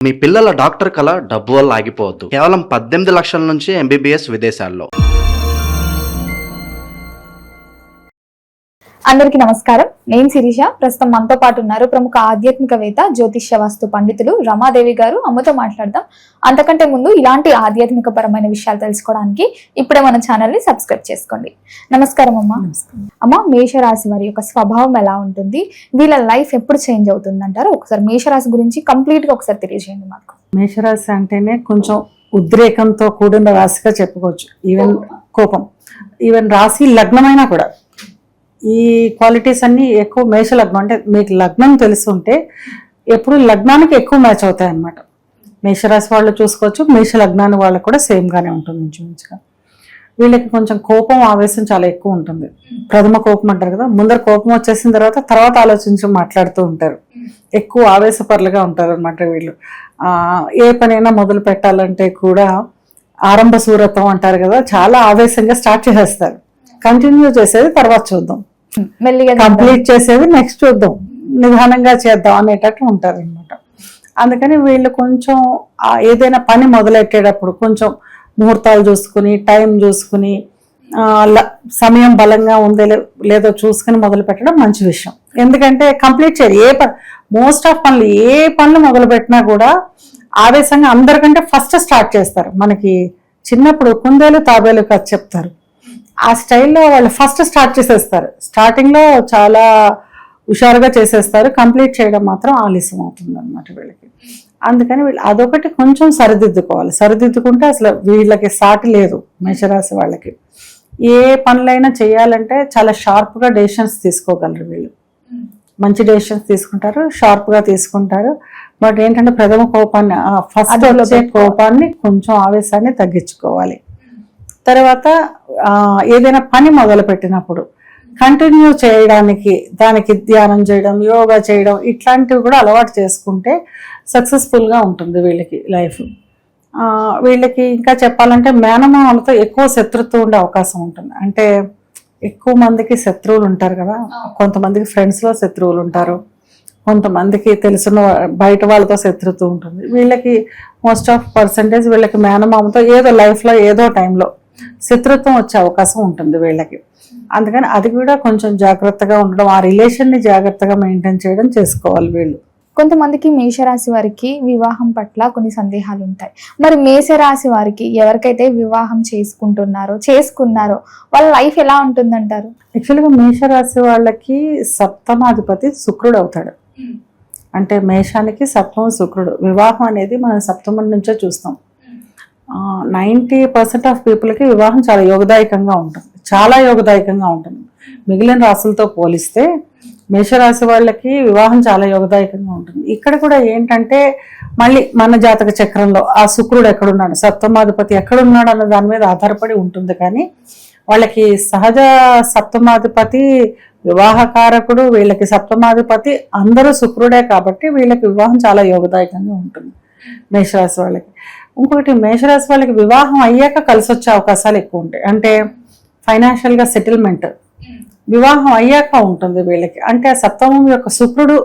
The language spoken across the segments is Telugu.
మీ పిల్లల డాక్టర్ కళ డబ్బు వల్ల ఆగిపోవద్దు. కేవలం 18 లక్షల నుంచి MBBS విదేశాల్లో. అందరికీ నమస్కారం. నేను శిరీష. ప్రస్తుతం మనతో పాటు ఉన్నారు ప్రముఖ ఆధ్యాత్మికవేత్త, జ్యోతిష్య వాస్తు పండితులు రమాదేవి గారు. అమ్మతో మాట్లాడదాం. అంతకంటే ముందు ఇలాంటి ఆధ్యాత్మిక పరమైన విషయాలు తెలుసుకోవడానికి ఇప్పుడే మన ఛానల్ ని సబ్స్క్రైబ్ చేసుకోండి. నమస్కారం అమ్మ. అమ్మ, మేషరాశి వారి యొక్క స్వభావం ఎలా ఉంటుంది, వీళ్ళ లైఫ్ ఎప్పుడు చేంజ్ అవుతుంది అంటారు? ఒకసారి మేషరాశి గురించి కంప్లీట్ గా ఒకసారి తెలియజేయండి మాకు. మేషరాశి అంటేనే కొంచెం ఉద్రేకంతో కూడిన రాశిగా చెప్పుకోవచ్చు. ఈవెన్ కోపం, ఈవెన్ రాశి లగ్నమైనా కూడా ఈ క్వాలిటీస్ అన్ని ఎక్కువ మేష లగ్నం. అంటే మీకు లగ్నం తెలుసుంటే ఎప్పుడు లగ్నానికి ఎక్కువ మ్యాచ్ అవుతాయి అన్నమాట. మేషరాశి వాళ్ళు చూసుకోవచ్చు, మేష లగ్నాన్ని వాళ్ళకు కూడా సేమ్ గానే ఉంటుంది ఇంచుమించుగా. వీళ్ళకి కొంచెం కోపం, ఆవేశం చాలా ఎక్కువ ఉంటుంది. ప్రథమ కోపం అంటారు కదా, ముందర కోపం వచ్చేసిన తర్వాత ఆలోచించి మాట్లాడుతూ ఉంటారు. ఎక్కువ ఆవేశపరులుగా ఉంటారు అనమాట వీళ్ళు. ఏ పనైనా మొదలు పెట్టాలంటే కూడా ఆరంభ సూరత్వం అంటారు కదా, చాలా ఆవేశంగా స్టార్ట్ చేసేస్తారు. కంటిన్యూ చేసేది తర్వాత చూద్దాం, మెల్లిగా కంప్లీట్ చేసేది నెక్స్ట్ చూద్దాం, నిదానంగా చేద్దాం అనేటట్టు ఉంటారు అనమాట. అందుకని వీళ్ళు కొంచెం ఏదైనా పని మొదలెట్టేటప్పుడు కొంచెం ముహూర్తాలు చూసుకుని, టైం చూసుకుని, సమయం బలంగా ఉందో లేదో చూసుకుని మొదలు పెట్టడం మంచి విషయం. ఎందుకంటే కంప్లీట్ చేయాలి. మోస్ట్ ఆఫ్ పనులు, ఏ పనులు మొదలు పెట్టినా కూడా ఆవేశంగా అందరికంటే ఫస్ట్ స్టార్ట్ చేస్తారు. మనకి చిన్నప్పుడు కుందేలు తాబేలు కథ చెప్తారు, ఆ స్టైల్లో వాళ్ళు ఫస్ట్ స్టార్ట్ చేసేస్తారు. స్టార్టింగ్లో చాలా హుషారుగా చేసేస్తారు, కంప్లీట్ చేయడం మాత్రం ఆలస్యం అవుతుంది అనమాట వీళ్ళకి. అందుకని వీళ్ళు అదొకటి కొంచెం సరిదిద్దుకోవాలి. సరిదిద్దుకుంటే అసలు వీళ్ళకి సాటి లేదు. మేషరాశి వాళ్ళకి ఏ పనులైనా చేయాలంటే చాలా షార్ప్గా డెసిషన్స్ తీసుకోగలరు వీళ్ళు. మంచి డెసిషన్స్ తీసుకుంటారు, షార్ప్గా తీసుకుంటారు. బట్ ఏంటంటే ప్రథమ కోపాన్ని, ఫస్ట్ వచ్చే కోపాన్ని, కొంచెం ఆవేశాన్ని తగ్గించుకోవాలి. తర్వాత ఏదైనా పని మొదలు పెట్టినప్పుడు కంటిన్యూ చేయడానికి, దానికి ధ్యానం చేయడం, యోగా చేయడం, ఇట్లాంటివి కూడా అలవాటు చేసుకుంటే సక్సెస్ఫుల్గా ఉంటుంది వీళ్ళకి లైఫ్. వీళ్ళకి ఇంకా చెప్పాలంటే మేనమామలతో ఎక్కువ శత్రుత్వం ఉండే అవకాశం ఉంటుంది. అంటే ఎక్కువ మందికి శత్రువులు ఉంటారు కదా, కొంతమందికి ఫ్రెండ్స్లో శత్రువులు ఉంటారు, కొంతమందికి తెలిసిన బయట వాళ్ళతో శత్రుత్వం ఉంటుంది. వీళ్ళకి మోస్ట్ ఆఫ్ పర్సంటేజ్ వీళ్ళకి మేనమామతో ఏదో లైఫ్లో ఏదో టైంలో శత్రుత్వం వచ్చే అవకాశం ఉంటుంది వీళ్ళకి. అందుకని అది కూడా కొంచెం జాగ్రత్తగా ఉండడం, ఆ రిలేషన్ని జాగ్రత్తగా మెయింటైన్ చేయడం చేసుకోవాలి వీళ్ళు. కొంతమందికి మేషరాశి వారికి వివాహం పట్ల కొన్ని సందేహాలు ఉంటాయి. మరి మేషరాశి వారికి ఎవరికైతే వివాహం చేసుకున్నారో వాళ్ళ లైఫ్ ఎలా ఉంటుందంటారు? యాక్చువల్గా మేషరాశి వాళ్ళకి సప్తమాధిపతి శుక్రుడు అవుతాడు. అంటే మేషానికి సప్తమ శుక్రుడు. వివాహం అనేది మనం సప్తమం నుంచే చూస్తాం. 90% ఆఫ్ పీపుల్కి వివాహం చాలా యోగదాయకంగా ఉంటుంది, చాలా యోగదాయకంగా ఉంటుంది. మిగిలిన రాశులతో పోలిస్తే మేషరాశి వాళ్ళకి వివాహం చాలా యోగదాయకంగా ఉంటుంది. ఇక్కడ కూడా ఏంటంటే మళ్ళీ మన జాతక చక్రంలో ఆ శుక్రుడు ఎక్కడున్నాడు, సప్తమాధిపతి ఎక్కడున్నాడు అన్న దాని మీద ఆధారపడి ఉంటుంది. కానీ వాళ్ళకి సహజ సప్తమాధిపతి వివాహకారకుడు, వీళ్ళకి సప్తమాధిపతి అందరూ శుక్రుడే కాబట్టి వీళ్ళకి వివాహం చాలా యోగదాయకంగా ఉంటుంది మేషరాశి వాళ్ళకి. ఇంకొకటి, మేషరాశి వాళ్ళకి వివాహం అయ్యాక కలిసి వచ్చే అవకాశాలు ఎక్కువ ఉంటాయి. అంటే ఫైనాన్షియల్గా సెటిల్మెంట్ వివాహం అయ్యాక ఉంటుంది వీళ్ళకి. అంటే ఆ సప్తమం యొక్క శుక్రుడు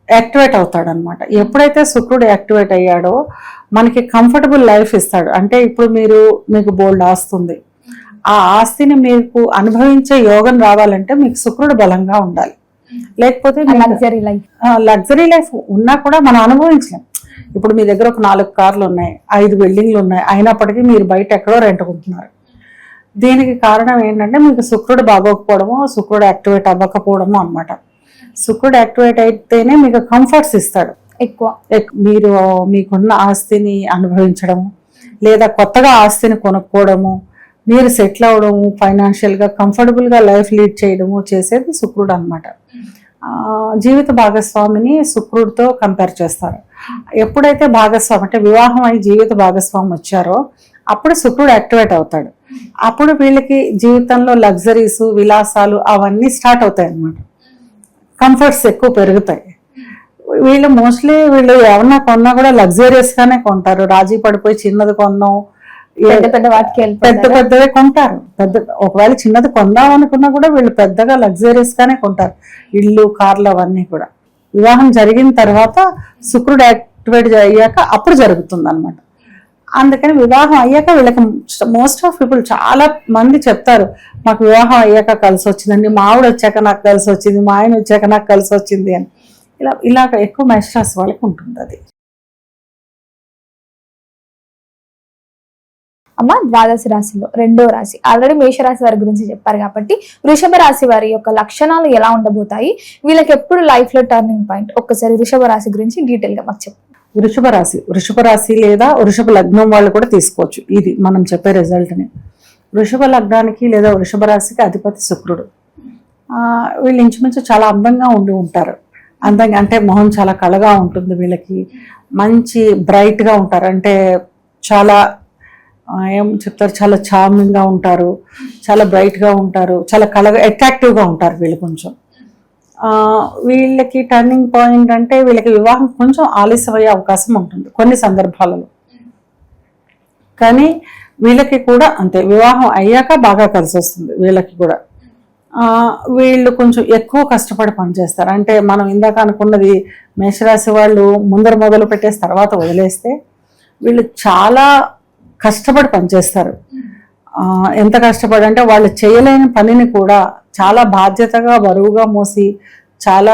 యాక్టివేట్ అవుతాడు అనమాట. ఎప్పుడైతే శుక్రుడు యాక్టివేట్ అయ్యాడో మనకి కంఫర్టబుల్ లైఫ్ ఇస్తాడు. అంటే ఇప్పుడు మీకు బోల్డ్ ఆస్తుంది, ఆ ఆస్తిని మీకు అనుభవించే యోగం రావాలంటే మీకు శుక్రుడు బలంగా ఉండాలి. లేకపోతే లగ్జరీ లైఫ్ ఉన్నా కూడా మనం అనుభవించలేం. ఇప్పుడు మీ దగ్గర ఒక 4 కార్లు ఉన్నాయి, 5 బిల్డింగ్లు ఉన్నాయి, అయినప్పటికీ మీరు బయట ఎక్కడో రెంట్కుంటున్నారు. దీనికి కారణం ఏంటంటే మీకు శుక్రుడు బాగోకపోవడము, శుక్రుడు యాక్టివేట్ అవ్వకపోవడము అనమాట. శుక్రుడు యాక్టివేట్ అయితేనే మీకు కంఫర్ట్స్ ఇస్తాడు ఎక్కువ. మీరు మీకున్న ఆస్తిని అనుభవించడము, లేదా కొత్తగా ఆస్తిని కొనుక్కోవడము, మీరు సెటిల్ అవ్వడము, ఫైనాన్షియల్గా కంఫర్టబుల్గా లైఫ్ లీడ్ చేయడము చేసేది శుక్రుడు అనమాట. జీవిత భాగస్వామిని శుక్రుడితో కంపేర్ చేస్తారు. ఎప్పుడైతే భాగస్వామి అంటే వివాహం అయి జీవిత భాగస్వామి వచ్చారో అప్పుడు శుక్రుడు యాక్టివేట్ అవుతాడు. అప్పుడు వీళ్ళకి జీవితంలో లగ్జరీస్, విలాసాలు అవన్నీ స్టార్ట్ అవుతాయి అన్నమాట. కంఫర్ట్స్ ఎక్కువ పెరుగుతాయి. వీళ్ళు ఏమన్నా కొన్నా కూడా లగ్జరియస్గానే కొంటారు. రాజీ పడిపోయి చిన్నది కొన్నాం, పెద్దవే కొంటారు. ఒకవేళ చిన్నది కొందాం అనుకున్నా కూడా వీళ్ళు పెద్దగా లగ్జరీస్ గానే కొంటారు, ఇల్లు, కార్లు అవన్నీ కూడా. వివాహం జరిగిన తర్వాత శుక్రుడు యాక్టివేట్ అయ్యాక అప్పుడు జరుగుతుంది అనమాట. అందుకని వివాహం అయ్యాక వీళ్ళకి మోస్ట్ ఆఫ్ పీపుల్ చాలా మంది చెప్తారు, మాకు వివాహం అయ్యాక కలిసి వచ్చిందండి, మా ఆవిడ వచ్చాక నాకు కలిసి వచ్చింది, మా ఆయన వచ్చాక నాకు కలిసి వచ్చింది అని. ఇలాగ ఎక్కువ మేషరాశి వాళ్ళకి ఉంటుంది అది. అమ్మ, ద్వాదశ రాశిలో 2వ రాశి ఆల్రెడీ మేషరాశి వారి గురించి చెప్పారు కాబట్టి వృషభ రాశి వారి యొక్క లక్షణాలు ఎలా ఉండబోతాయి, వీళ్ళకి ఎప్పుడు లైఫ్ లో టర్నింగ్ పాయింట్, ఒక్కసారి వృషభ రాశి గురించి డీటెయిల్ గా మాకు చెప్పండి. వృషభ రాశి లేదా వృషభ లగ్నం వాళ్ళు కూడా తీసుకోవచ్చు ఇది మనం చెప్పే రిజల్ట్ని. వృషభ లగ్నానికి లేదా వృషభ రాశికి అధిపతి శుక్రుడు. వీళ్ళు ఇంచుమించు చాలా అందంగా ఉంటారు. అందంగా అంటే మొహం చాలా కళగా ఉంటుంది వీళ్ళకి, మంచి బ్రైట్గా ఉంటారు, అంటే చాలా ఏం చెప్తారు, చాలా చార్మింగ్గా ఉంటారు, చాలా బ్రైట్గా ఉంటారు, చాలా కళగా అట్రాక్టివ్గా ఉంటారు వీళ్ళు. కొంచెం వీళ్ళకి టర్నింగ్ పాయింట్ అంటే వీళ్ళకి వివాహం కొంచెం ఆలస్యమయ్యే అవకాశం ఉంటుంది కొన్ని సందర్భాలలో, కానీ వీళ్ళకి కూడా అంతే, వివాహం అయ్యాక బాగా కలిసి వస్తుంది వీళ్ళకి కూడా. వీళ్ళు కొంచెం ఎక్కువ కష్టపడి పనిచేస్తారు. అంటే మనం ఇందాక అనుకున్నది మేషరాశి వాళ్ళు ముందర మొదలు పెట్టేసి తర్వాత వదిలేస్తే, వీళ్ళు చాలా కష్టపడి పనిచేస్తారు. ఎంత కష్టపడి అంటే వాళ్ళు చేయలేని పనిని కూడా చాలా బాధ్యతగా బరువుగా మోసి చాలా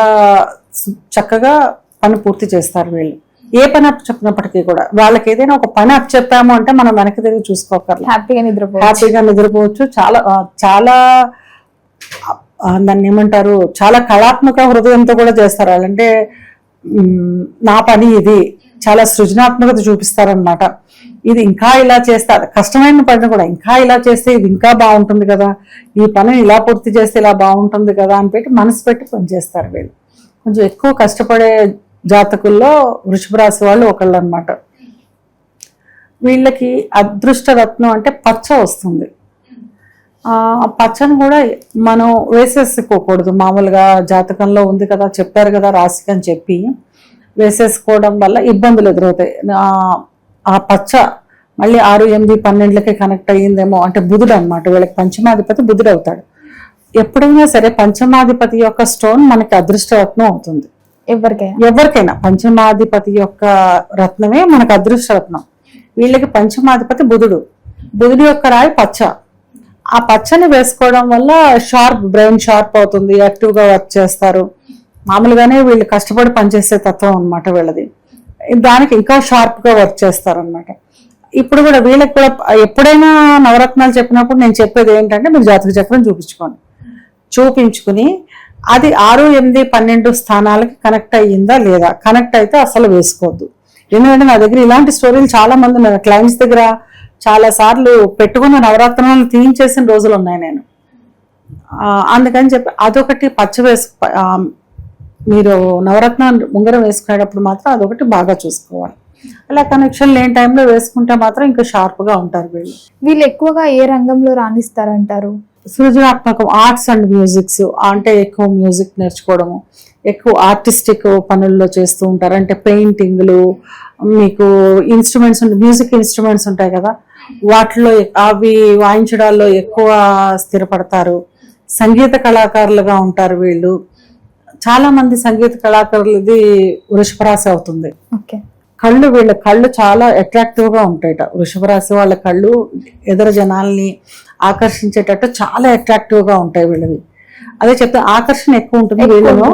చక్కగా పని పూర్తి చేస్తారు వీళ్ళు. ఏ పని అప్పు చెప్పినప్పటికీ కూడా వాళ్ళకి ఏదైనా ఒక పని అప్పు చెప్పాము అంటే మనం వెనక్కి తిరిగి చూసుకోకర్లేదు, హ్యాపీగా నిద్రపోవచ్చు. చాలా చాలా దాన్ని ఏమంటారు, చాలా కళాత్మక హృదయంతో కూడా చేస్తారు వాళ్ళు. అంటే నా పని ఇది, చాలా సృజనాత్మకత చూపిస్తారనమాట. ఇది ఇంకా ఇలా చేస్తే, కష్టమైన పని కూడా ఇంకా ఇలా చేస్తే ఇది ఇంకా బాగుంటుంది కదా, ఈ పనిని ఇలా పూర్తి చేస్తే ఇలా బాగుంటుంది కదా అని పెట్టి మనసు పెట్టి పనిచేస్తారు వీళ్ళు. కొంచెం ఎక్కువ కష్టపడే జాతకుల్లో వృషభ రాశి వాళ్ళు ఒకళ్ళు అనమాట. వీళ్ళకి అదృష్ట రత్నం అంటే పచ్చ వస్తుంది. పచ్చని కూడా మనం వేసేసుకోకూడదు, మామూలుగా జాతకంలో ఉంది కదా, చెప్పారు కదా రాశికి అని చెప్పి వేసేసుకోవడం వల్ల ఇబ్బందులు ఎదురవుతాయి. ఆ పచ్చ మళ్ళీ 6, 8, 12 కనెక్ట్ అయ్యిందేమో, అంటే బుధుడు అనమాట వీళ్ళకి పంచమాధిపతి బుధుడు అవుతాడు. ఎప్పుడైనా సరే పంచమాధిపతి యొక్క స్టోన్ మనకి అదృష్టరత్నం అవుతుంది. ఎవరికైనా పంచమాధిపతి యొక్క రత్నమే మనకు అదృష్టరత్నం. వీళ్ళకి పంచమాధిపతి బుధుడు యొక్క రాయి పచ్చ. ఆ పచ్చని వేసుకోవడం వల్ల బ్రెయిన్ షార్ప్ అవుతుంది, యాక్టివ్గా వర్క్ చేస్తారు. మామూలుగానే వీళ్ళు కష్టపడి పనిచేసే తత్వం అనమాట వీళ్ళది. దానికి ఇంకా షార్ప్గా వర్క్ చేస్తారనమాట. ఇప్పుడు కూడా వీళ్ళకి కూడా ఎప్పుడైనా నవరత్నాలు చెప్పినప్పుడు నేను చెప్పేది ఏంటంటే, మీరు జాతక చక్రం చూపించుకుని అది 6, 8, 12 స్థానాలకి కనెక్ట్ అయ్యిందా లేదా, కనెక్ట్ అయితే అసలు వేసుకోవద్దు. ఎందుకంటే నా దగ్గర ఇలాంటి స్టోరీలు చాలా మంది ఉన్నారు. క్లయింట్స్ దగ్గర చాలా సార్లు పెట్టుకున్న నవరత్నాలను తీయించేసిన రోజులు ఉన్నాయి నేను. అందుకని చెప్పి అదొకటి మీరు నవరత్న ఉంగరం వేసుకునేటప్పుడు మాత్రం అదొకటి బాగా చూసుకోవాలి. అలా కనెక్షన్ లేని టైంలో వేసుకుంటే మాత్రం ఇంకా షార్ప్గా ఉంటారు వీళ్ళు ఎక్కువగా ఏ రంగంలో రాణిస్తారంటారు? సృజనాత్మకం, ఆర్ట్స్ అండ్ మ్యూజిక్స్, అంటే ఎక్కువ మ్యూజిక్ నేర్చుకోవడము, ఎక్కువ ఆర్టిస్టిక్ పనుల్లో చేస్తూ ఉంటారు. అంటే పెయింటింగ్లు, మీకు ఇన్స్ట్రుమెంట్స్, మ్యూజిక్ ఇన్స్ట్రుమెంట్స్ ఉంటాయి కదా, వాటిలో అవి వాయించడాల్లో ఎక్కువ స్థిరపడతారు. సంగీత కళాకారులుగా ఉంటారు వీళ్ళు. చాలా మంది సంగీత కళాకారులది వృషభ రాశి అవుతుంది. వీళ్ళ కళ్ళు చాలా అట్రాక్టివ్ గా ఉంటాయట. వృషభ రాశి వాళ్ళ కళ్ళు ఎదుర జనాల్ని ఆకర్షించేటట్టు చాలా అట్రాక్టివ్ గా ఉంటాయి వీళ్ళవి. అదే చెప్తే ఆకర్షణ ఎక్కువ ఉంటుంది వీళ్ళలో.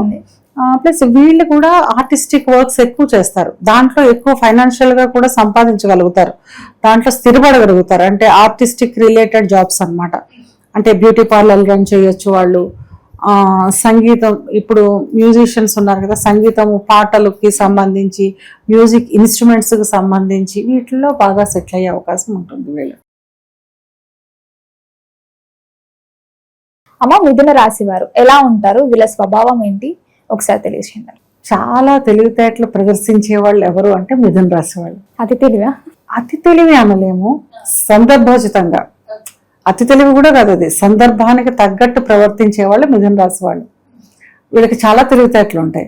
ప్లస్ వీళ్ళు కూడా ఆర్టిస్టిక్ వర్క్స్ ఎక్కువ చేస్తారు. దాంట్లో ఎక్కువ ఫైనాన్షియల్ గా కూడా సంపాదించగలుగుతారు, దాంట్లో స్థిరపడగలుగుతారు. అంటే ఆర్టిస్టిక్ రిలేటెడ్ జాబ్స్ అన్నమాట. అంటే బ్యూటీ పార్లర్ రన్ చేయొచ్చు వాళ్ళు. సంగీతం, ఇప్పుడు మ్యూజిషియన్స్ ఉన్నారు కదా, సంగీతం పాటలకి సంబంధించి, మ్యూజిక్ ఇన్స్ట్రుమెంట్స్ కి సంబంధించి వీటిల్లో బాగా సెటిల్ అయ్యే అవకాశం ఉంటుంది వీళ్ళు. అమ్మ, మిథున రాశి వారు ఎలా ఉంటారు, వీళ్ళ స్వభావం ఏంటి ఒకసారి తెలియజేయండి. చాలా తెలివితేటలు ప్రదర్శించే వాళ్ళు ఎవరు అంటే మిథున రాశి వాళ్ళు. అతి తెలివి అనలేము, సందర్భోచితంగా. అతి తెలివి కూడా కాదు, అది సందర్భానికి తగ్గట్టు ప్రవర్తించే వాళ్ళు మిథున రాశి వాళ్ళు. వీళ్ళకి చాలా తెలివితేటలు ఉంటాయి.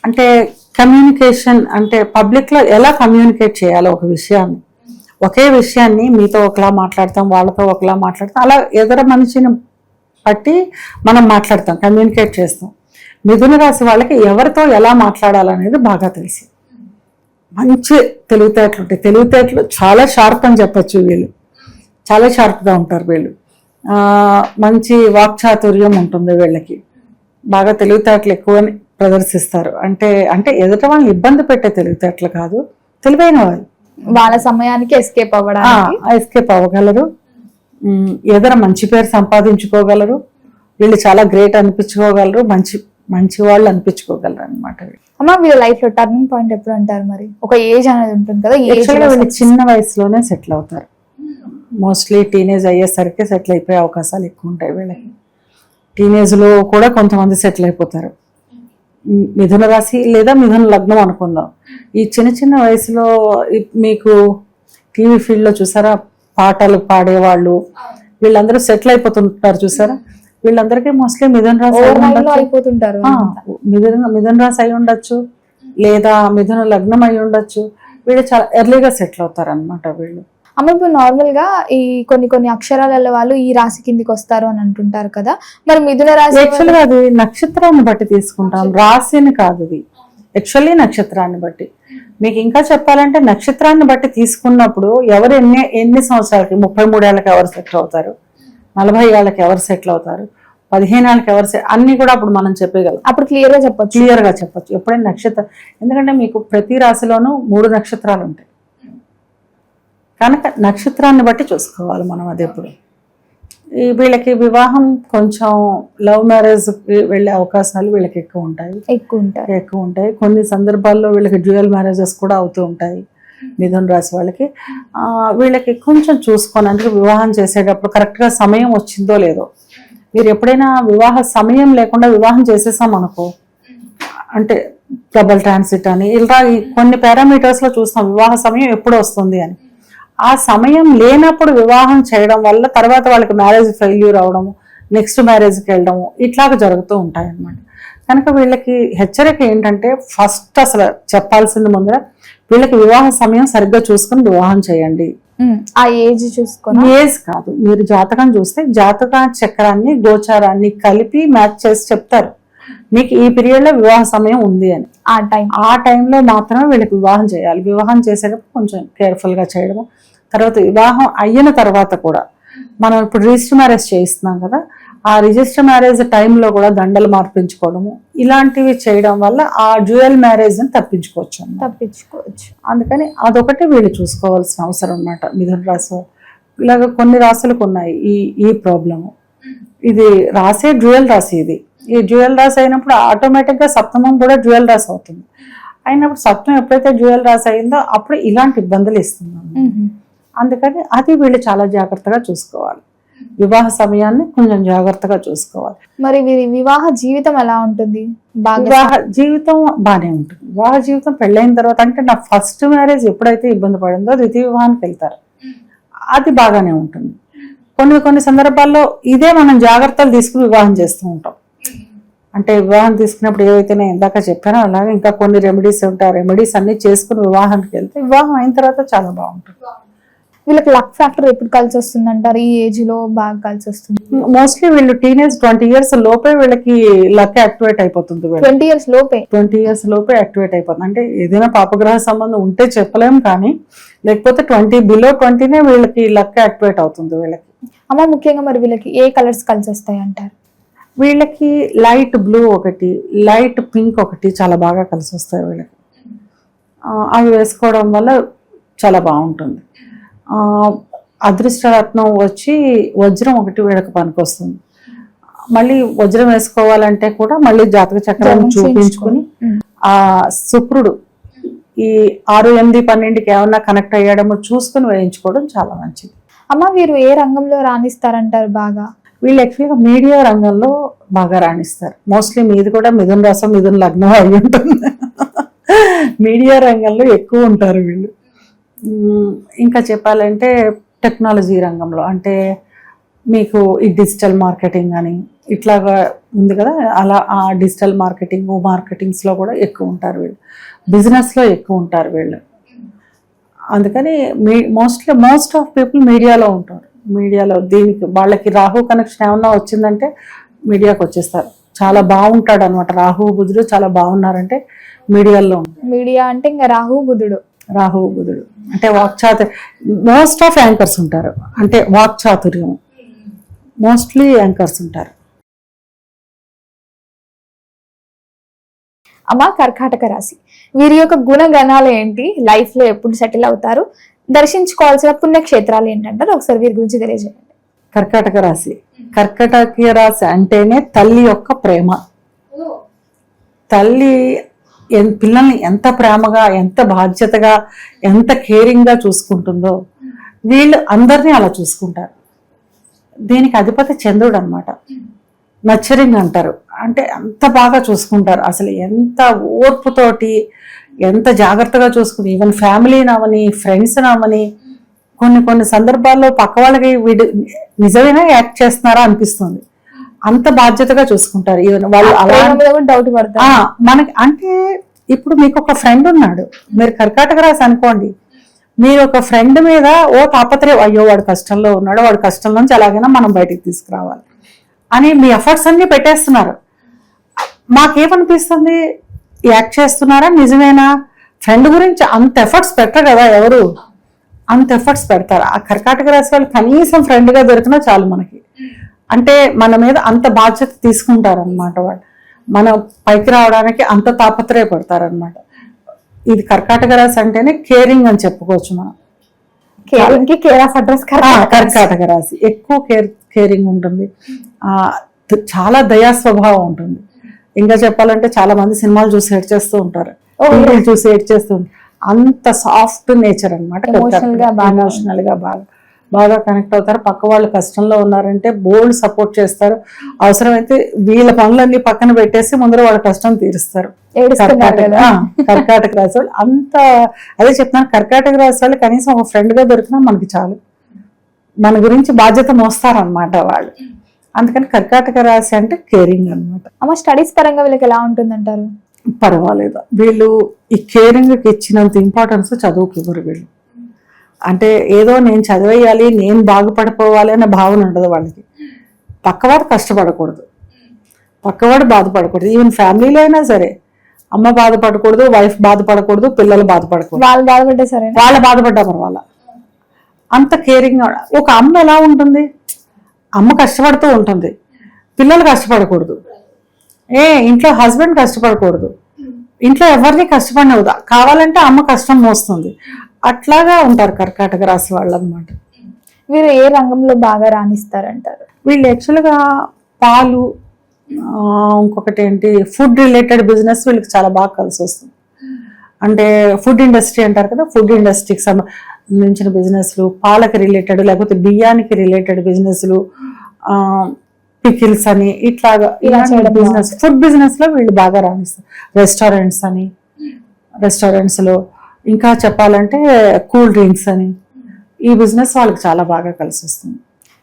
అంటే కమ్యూనికేషన్, అంటే పబ్లిక్లో ఎలా కమ్యూనికేట్ చేయాలో ఒక విషయాన్ని, ఒకే విషయాన్ని మీతో ఒకలా మాట్లాడతాం, వాళ్ళతో ఒకలా మాట్లాడతాం, అలా ఎదుర మనిషిని బట్టి మనం మాట్లాడతాం, కమ్యూనికేట్ చేస్తాం. మిథున రాశి వాళ్ళకి ఎవరితో ఎలా మాట్లాడాలనేది బాగా తెలుసు. మంచి తెలివితేటలు ఉంటాయి. తెలివితేటలు చాలా షార్ప్ అని చెప్పచ్చు. వీళ్ళు చాలా షార్ప్గా ఉంటారు. వీళ్ళు మంచి వాక్చాతుర్యం ఉంటుంది వీళ్ళకి. బాగా తెలివితేటలు ఎక్కువని ప్రదర్శిస్తారు. అంటే అంటే ఎదుట వాళ్ళని ఇబ్బంది పెట్టే తెలివితేటలు కాదు, తెలివైన వాళ్ళు. వాళ్ళ సమయానికి ఎస్కేప్ అవ్వడానికి ఎస్కేప్ అవ్వగలరు. ఏదైనా మంచి పేరు సంపాదించుకోగలరు. వీళ్ళు చాలా గ్రేట్ అనిపించుకోగలరు. మంచి వాళ్ళు అనిపించుకోగలరు అనమాట. అమ్మ వీళ్ళ లైఫ్ లో టర్నింగ్ పాయింట్ ఎప్పుడు అంటారు? మరి ఒక ఏజ్ అనేది ఉంటుంది కదా, వీళ్ళు చిన్న వయసులోనే సెటిల్ అవుతారు. మోస్ట్లీ టీనేజ్ అయ్యేసరికి సెటిల్ అయిపోయే అవకాశాలు ఎక్కువ ఉంటాయి వీళ్ళకి. టీనేజ్లో కూడా కొంతమంది సెటిల్ అయిపోతారు. మిథున రాశి లేదా మిథున లగ్నం అనుకుందాం. ఈ చిన్న వయసులో మీకు టీవీ ఫీల్డ్లో చూసారా, పాటలు పాడేవాళ్ళు వీళ్ళందరూ సెటిల్ అయిపోతుంటారు చూసారా. వీళ్ళందరికీ మోస్ట్లీ మిథున రాశి అయిపోతుంటారు. మిథున రాశి అయి ఉండొచ్చు, లేదా మిథున లగ్నం అయి ఉండొచ్చు. వీళ్ళు చాలా ఎర్లీగా సెటిల్ అవుతారు అనమాట వీళ్ళు. అమ్మ ఇప్పుడు నార్మల్ గా ఈ కొన్ని అక్షరాల వాళ్ళు ఈ రాశి కిందికి వస్తారు అని అంటుంటారు కదా, మరి మిథున రాశి యాక్చువల్గా అది నక్షత్రాన్ని బట్టి తీసుకుంటాం, రాశిని కాదు. ఇది యాక్చువల్లీ నక్షత్రాన్ని బట్టి. మీకు ఇంకా చెప్పాలంటే నక్షత్రాన్ని బట్టి తీసుకున్నప్పుడు ఎవరు ఎన్ని సంవత్సరాలకి, 33 ఏళ్ళకి ఎవరు సెటిల్ అవుతారు, 40 ఏళ్ళకి ఎవరు సెటిల్ అవుతారు, 15 ఏళ్ళకి ఎవరు అన్ని కూడా అప్పుడు మనం చెప్పగలం. అప్పుడు క్లియర్ గా చెప్పొచ్చు ఎప్పుడైనా నక్షత్రం. ఎందుకంటే మీకు ప్రతి రాశిలోనూ 3 నక్షత్రాలు ఉంటాయి కనుక నక్షత్రాన్ని బట్టి చూసుకోవాలి మనం. అది ఎప్పుడు వీళ్ళకి వివాహం కొంచెం లవ్ మ్యారేజ్ వెళ్ళే అవకాశాలు వీళ్ళకి ఎక్కువ ఉంటాయి. కొన్ని సందర్భాల్లో వీళ్ళకి డ్యూయల్ మ్యారేజెస్ కూడా అవుతూ ఉంటాయి మిథున రాశి వాళ్ళకి. వీళ్ళకి కొంచెం చూసుకొని, అందుకే వివాహం చేసేటప్పుడు కరెక్ట్గా సమయం వచ్చిందో లేదో. మీరు ఎప్పుడైనా వివాహ సమయం లేకుండా వివాహం చేసేసాం అనుకో, అంటే డబల్ ట్రాన్సిట్ అని ఇలా కొన్ని పారామీటర్స్లో చూస్తాం వివాహ సమయం ఎప్పుడు వస్తుంది అని. ఆ సమయం లేనప్పుడు వివాహం చేయడం వల్ల తర్వాత వాళ్ళకి మ్యారేజ్ ఫెయిల్యూర్ అవడము, నెక్స్ట్ మ్యారేజ్కి వెళ్ళడము ఇట్లాగా జరుగుతూ ఉంటాయి అన్నమాట. కనుక వీళ్ళకి హెచ్చరిక ఏంటంటే, ఫస్ట్ అసలు చెప్పాల్సింది ముందర వీళ్ళకి వివాహ సమయం సరిగ్గా చూసుకుని వివాహం చేయండి. ఆ ఏజ్ చూసుకొని, ఏజ్ కాదు, మీరు జాతకం చూస్తే జాతక చక్రాన్ని గోచారాన్ని కలిపి మ్యాచ్ చేసి చెప్తారు మీకు ఈ పీరియడ్ లో వివాహ సమయం ఉంది అని. ఆ టైంలో మాత్రమే వీళ్ళకి వివాహం చేయాలి. వివాహం చేసేటప్పుడు కొంచెం కేర్ఫుల్ గా చేయడము. తర్వాత వివాహం అయిన తర్వాత కూడా మనం ఇప్పుడు రిజిస్టర్ మ్యారేజ్ చేయిస్తున్నాం కదా, ఆ రిజిస్టర్ మ్యారేజ్ టైంలో కూడా దండలు మార్పించుకోవడము ఇలాంటివి చేయడం వల్ల ఆ డ్యూయల్ మ్యారేజ్ ని తప్పించుకోవచ్చు. అందుకని అదొకటి వీళ్ళు చూసుకోవాల్సిన అవసరం అన్నమాట. మిథున రాశి ఇలాగ కొన్ని రాశులకు ఉన్నాయి ఈ ప్రాబ్లము. ఇది రాసే డ్యూయల్ రాశి. ఈ డ్యూయల్ రాశి అయినప్పుడు ఆటోమేటిక్ గా సప్తమం కూడా డ్యూయల్ రాశి అవుతుంది. అయినప్పుడు సప్తమం ఎప్పుడైతే డ్యూయల్ రాశి అయిందో అప్పుడు ఇలాంటి ఇబ్బందులు ఇస్తున్నాము. అందుకని అది వీళ్ళు చాలా జాగ్రత్తగా చూసుకోవాలి. వివాహ సమయాన్ని కొంచెం జాగ్రత్తగా చూసుకోవాలి. మరి వివాహ జీవితం ఎలా ఉంటుంది? వివాహ జీవితం బాగానే ఉంటుంది. వివాహ జీవితం పెళ్ళైన తర్వాత, అంటే నా ఫస్ట్ మ్యారేజ్ ఎప్పుడైతే ఇబ్బంది పడిందో ద్వితీయ వివాహానికి వెళ్తారు, అది బాగానే ఉంటుంది. కొన్ని సందర్భాల్లో ఇదే మనం జాగ్రత్తలు తీసుకుని వివాహం చేస్తూ ఉంటాం. అంటే వివాహం తీసుకున్నప్పుడు ఏవైతే నేను ఇందాక చెప్పానో అలాగే ఇంకా కొన్ని రెమెడీస్ ఉంటాయి. రెమెడీస్ అన్ని చేసుకుని వివాహానికి వెళ్తే వివాహం అయిన తర్వాత చాలా బాగుంటుంది. వీళ్ళకి లక్ ఫ్యాక్టర్ ఎప్పుడు కలిసి వస్తుంది అంటారు? ఈ ఏజ్ లో బాగా కలిసి వస్తుంది. మోస్ట్లీ వీళ్ళు టీనేజ్ 20 years లోపే వీళ్ళకి లక్ యాక్టివేట్ అయిపోతుంది. 20 years లోపే యాక్టివేట్ అయిపోతుంది. అంటే ఏదైనా పాపగ్రహ సంబంధం ఉంటే చెప్పలేము, కానీ లేకపోతే 20 బిలో 20నే వీళ్ళకి లక్ యాక్టివేట్ అవుతుంది వీళ్ళకి. అమ్మ ముఖ్యంగా మరి వీళ్ళకి ఏ కలర్స్ కలిసి వస్తాయి అంటారు? వీళ్ళకి లైట్ బ్లూ ఒకటి, లైట్ పింక్ ఒకటి చాలా బాగా కలిసి వస్తాయి వీళ్ళకి. అవి వేసుకోవడం వల్ల చాలా బాగుంటుంది. అదృష్టరత్నం వచ్చి వజ్రం ఒకటి వీళ్ళకి పనికొస్తుంది. మళ్ళీ వజ్రం వేసుకోవాలంటే కూడా మళ్ళీ జాతక చక్రాన్ని చూపించుకుని ఆ శుక్రుడు ఈ 6, 8, 12కి ఏమన్నా కనెక్ట్ అయ్యాడమో చూసుకుని వేయించుకోవడం చాలా మంచిది. అమ్మ వీరు ఏ రంగంలో రాణిస్తారంటారు బాగా? వీళ్ళు యాక్చువల్గా మీడియా రంగంలో బాగా రాణిస్తారు. మోస్ట్లీ మీది కూడా మిథున రాశి మిథున లగ్నం అయి ఉంటుంది. మీడియా రంగంలో ఎక్కువ ఉంటారు వీళ్ళు. ఇంకా చెప్పాలంటే టెక్నాలజీ రంగంలో, అంటే మీకు ఈ డిజిటల్ మార్కెటింగ్ అని ఇట్లాగా ఉంది కదా, అలా ఆ డిజిటల్ మార్కెటింగ్స్లో కూడా ఎక్కువ ఉంటారు వీళ్ళు. బిజినెస్లో ఎక్కువ ఉంటారు వీళ్ళు. అందుకని మోస్ట్ ఆఫ్ పీపుల్ మీడియాలో ఉంటారు. మీడియాలో దీనికి వాళ్ళకి రాహు కనెక్షన్ ఏమన్నా వచ్చిందంటే మీడియాకి వచ్చేస్తారు. చాలా బాగుంటాడు అనమాట. రాహు బుధుడు చాలా బాగున్నారంటే మీడియాలో మీడియా అంటే ఇంకా రాహు బుధుడు. రాహు బుధుడు అంటే వాక్చాతుర్యం, మోస్ట్ ఆఫ్ యాంకర్స్ ఉంటారు, అంటే వాక్చాతుర్యం మోస్ట్లీ యాంకర్స్ ఉంటారు. అమ్మ, కర్కాటక రాశి వీరి యొక్క గుణగణాలు ఏంటి, లైఫ్ లో ఎప్పుడు సెటిల్ అవుతారు, దర్శించుకోవాల్సిన పుణ్యక్షేత్రాలు ఏంటంటారు, ఒకసారి వీరి గురించి తెలియజేయండి. కర్కాటక రాశి, కర్కాటక రాశి అంటేనే తల్లి యొక్క ప్రేమ. తల్లి పిల్లల్ని ఎంత ప్రేమగా, ఎంత బాధ్యతగా, ఎంత కేరింగ్గా చూసుకుంటుందో వీళ్ళు అందరినీ అలా చూసుకుంటారు. దీనికి అధిపతి చంద్రుడు అనమాట. నర్చరింగ్ అంటారు, అంటే అంత బాగా చూసుకుంటారు. అసలు ఎంత ఓర్పుతోటి, ఎంత జాగ్రత్తగా చూసుకుని, ఈవెన్ ఫ్యామిలీని అవని, ఫ్రెండ్స్ అవని, కొన్ని సందర్భాల్లో పక్క వాళ్ళకి వీడు నిజమేనా యాక్ట్ చేస్తున్నారా అనిపిస్తుంది. అంత బాధ్యతగా చూసుకుంటారు. ఈవెన్ వాళ్ళు అలా డౌట్ పడతారు మనకి. అంటే ఇప్పుడు మీకు ఒక ఫ్రెండ్ ఉన్నాడు, మీరు కర్కాటక రాశి అనుకోండి, మీరు ఒక ఫ్రెండ్ మీద ఓ తాపత్రయం, అయ్యో వాడు కష్టంలో ఉన్నాడు, వాడు కష్టం నుంచి ఎలాగైనా మనం బయటికి తీసుకురావాలి అని మీ ఎఫర్ట్స్ అన్ని పెట్టేస్తున్నారు. మాకేమనిపిస్తుంది, యాక్ట్ చేస్తున్నారా, నిజమేనా? ఫ్రెండ్ గురించి అంత ఎఫర్ట్స్ పెట్టరు కదా ఎవరు, అంత ఎఫర్ట్స్ పెడతారు. ఆ కర్కాటక రాశి వాళ్ళు కనీసం ఫ్రెండ్గా దొరికినా చాలు మనకి. అంటే మన మీద అంత బాధ్యత తీసుకుంటారనమాట. వాళ్ళు మనం పైకి రావడానికి అంత తాపత్రయపడతారనమాట. ఇది కర్కాటక రాశి అంటేనే కేరింగ్ అని చెప్పుకోవచ్చు మనం. కర్కాటక రాశి ఎక్కువ కేరింగ్ ఉంటుంది, చాలా దయా స్వభావం ఉంటుంది. ఇంకా చెప్పాలంటే చాలా మంది సినిమాలు చూసి ఏడ్ చేస్తూ ఉంటారు, చూసి ఏడ్ చేస్తూ ఉంటారు. అంత సాఫ్ట్ నేచర్ అనమాట. ఎమోషనల్ గా బాగా కనెక్ట్ అవుతారు. పక్క వాళ్ళు కష్టంలో ఉన్నారంటే బోల్డ్ సపోర్ట్ చేస్తారు. అవసరమైతే వీళ్ళ పనులన్నీ పక్కన పెట్టేసి ముందర వాళ్ళ కష్టం తీరుస్తారు. కర్కాటక రాశి వాళ్ళు అంత, అదే చెప్తున్నాను, కర్కాటక రాశి వాళ్ళు కనీసం ఒక ఫ్రెండ్ గా దొరికినా మనకి చాలు, మన గురించి బాధ్యత మోస్తారనమాట వాళ్ళు. అందుకని కర్కాటక రాశి అంటే కేరింగ్ అనమాట. అమ్మ, స్టడీస్ పరంగా వీళ్ళకి ఎలా ఉంటుందంటారు? పర్వాలేదు. వీళ్ళు ఈ కేరింగ్కి ఇచ్చినంత ఇంపార్టెన్స్ చదువుకి ఇవ్వరు వీళ్ళు. అంటే ఏదో నేను చదివేయాలి, నేను బాగుపడిపోవాలి అనే భావన ఉండదు వాళ్ళకి. పక్కవాడు కష్టపడకూడదు, పక్కవాడు బాధపడకూడదు. ఈవెన్ ఫ్యామిలీలో అయినా సరే, అమ్మ బాధపడకూడదు, వైఫ్ బాధపడకూడదు, పిల్లలు బాధపడకూడదు. వాళ్ళు బాధపడ్డా సరే, వాళ్ళు బాధపడ్డా పర్వాలా, అంత కేరింగ్. ఒక అమ్మ ఎలా ఉంటుంది, అమ్మ కష్టపడుతూ ఉంటుంది, పిల్లలు కష్టపడకూడదు, ఇంట్లో హస్బెండ్ కష్టపడకూడదు, ఇంట్లో ఎవరిని కష్టపడినవుదా, కావాలంటే అమ్మ కష్టం మోస్తుంది. అట్లాగా ఉంటారు కర్కాటక రాశి వాళ్ళు అనమాట. వీరు ఏ రంగంలో బాగా రాణిస్తారంటారు? వీళ్ళు యాక్చువల్గా పాలు, ఇంకొకటి ఏంటి, ఫుడ్ రిలేటెడ్ బిజినెస్ వీళ్ళకి చాలా బాగా కలిసి వస్తుంది. అంటే ఫుడ్ ఇండస్ట్రీ అంటారు కదా, ఫుడ్ ఇండస్ట్రీకి సంబంధించిన బిజినెస్లు, పాలకి రిలేటెడ్, లేకపోతే బియ్యానికి రిలేటెడ్ బిజినెస్లు, పికిల్స్ అని, ఇట్లాగా బిజినెస్, ఫుడ్ బిజినెస్ లో వీళ్ళు బాగా రాణిస్తారు. రెస్టారెంట్స్ లో ఇంకా చెప్పాలంటే కూల్ డ్రింక్స్ అని, ఈ బిజినెస్ వాళ్ళకి చాలా బాగా కలిసి వస్తుంది.